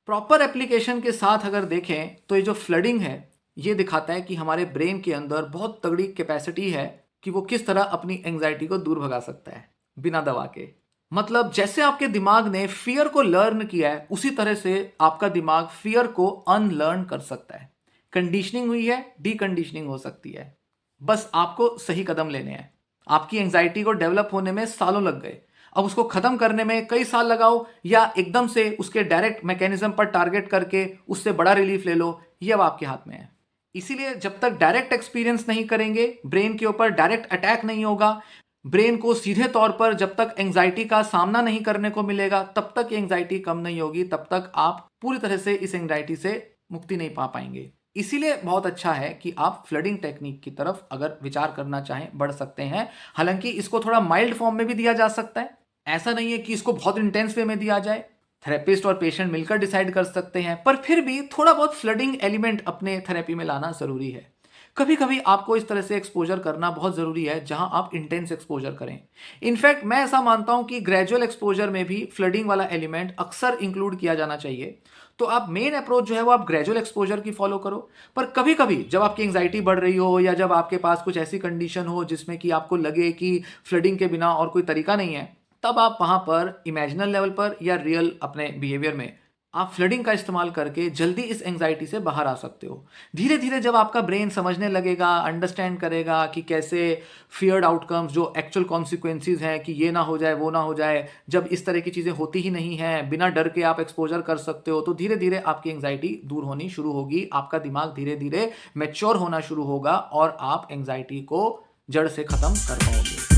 प्रॉपर एप्लीकेशन के साथ अगर देखें तो ये जो फ्लडिंग है ये दिखाता है कि हमारे ब्रेन के अंदर बहुत तगड़ी कैपेसिटी है कि वो किस तरह अपनी एंग्जाइटी को दूर भगा सकता है बिना दवा के। मतलब जैसे आपके दिमाग ने फियर को लर्न किया है, उसी तरह से आपका दिमाग फियर को अनलर्न कर सकता है। कंडीशनिंग हुई है, डीकंडीशनिंग हो सकती है। बस आपको सही कदम लेने हैं। आपकी एंग्जाइटी को डेवलप होने में सालों लग गए, अब उसको खत्म करने में कई साल लगाओ, या एकदम से उसके डायरेक्ट मैकेनिज्म पर टारगेट करके उससे बड़ा रिलीफ ले लो, ये अब आपके हाथ में है। इसीलिए जब तक डायरेक्ट एक्सपीरियंस नहीं करेंगे, ब्रेन के ऊपर डायरेक्ट अटैक नहीं होगा, ब्रेन को सीधे तौर पर जब तक एंग्जाइटी का सामना नहीं करने को मिलेगा, तब तक एंग्जाइटी कम नहीं होगी, तब तक आप पूरी तरह से इस एंग्जाइटी से मुक्ति नहीं पा पाएंगे। इसीलिए बहुत अच्छा है कि आप फ्लडिंग टेक्निक की तरफ अगर विचार करना चाहें बढ़ सकते हैं। हालांकि इसको थोड़ा माइल्ड फॉर्म में भी दिया जा सकता है, ऐसा नहीं है कि इसको बहुत इंटेंस वे में दिया जाए, थेरेपिस्ट और पेशेंट मिलकर डिसाइड कर सकते हैं, पर फिर भी थोड़ा बहुत फ्लडिंग एलिमेंट अपने थेरेपी में लाना ज़रूरी है। कभी कभी आपको इस तरह से एक्सपोजर करना बहुत ज़रूरी है जहां आप इंटेंस एक्सपोजर करें। इनफैक्ट मैं ऐसा मानता हूं कि ग्रेजुअल एक्सपोजर में भी फ्लडिंग वाला एलिमेंट अक्सर इंक्लूड किया जाना चाहिए। तो आप मेन अप्रोच जो है वो आप ग्रेजुअल एक्सपोजर की फॉलो करो। पर कभी कभी जब आपकी एंग्जाइटी बढ़ रही हो या जब आपके पास कुछ ऐसी कंडीशन हो जिसमें कि आपको लगे कि फ्लडिंग के बिना और कोई तरीका नहीं है, तब आप वहां पर इमेजिनल लेवल पर या रियल अपने बिहेवियर में आप फ्लडिंग का इस्तेमाल करके जल्दी इस एंग्जाइटी से बाहर आ सकते हो। धीरे धीरे जब आपका ब्रेन समझने लगेगा, अंडरस्टैंड करेगा कि कैसे फियर्ड आउटकम्स जो एक्चुअल कॉन्सिक्वेंसेज हैं कि ये ना हो जाए वो ना हो जाए, जब इस तरह की चीज़ें होती ही नहीं हैं, बिना डर के आप एक्सपोजर कर सकते हो, तो धीरे धीरे आपकी एंग्जाइटी दूर होनी शुरू होगी, आपका दिमाग धीरे धीरे मैच्योर होना शुरू होगा और आप एंग्जाइटी को जड़ से ख़त्म कर पाओगे।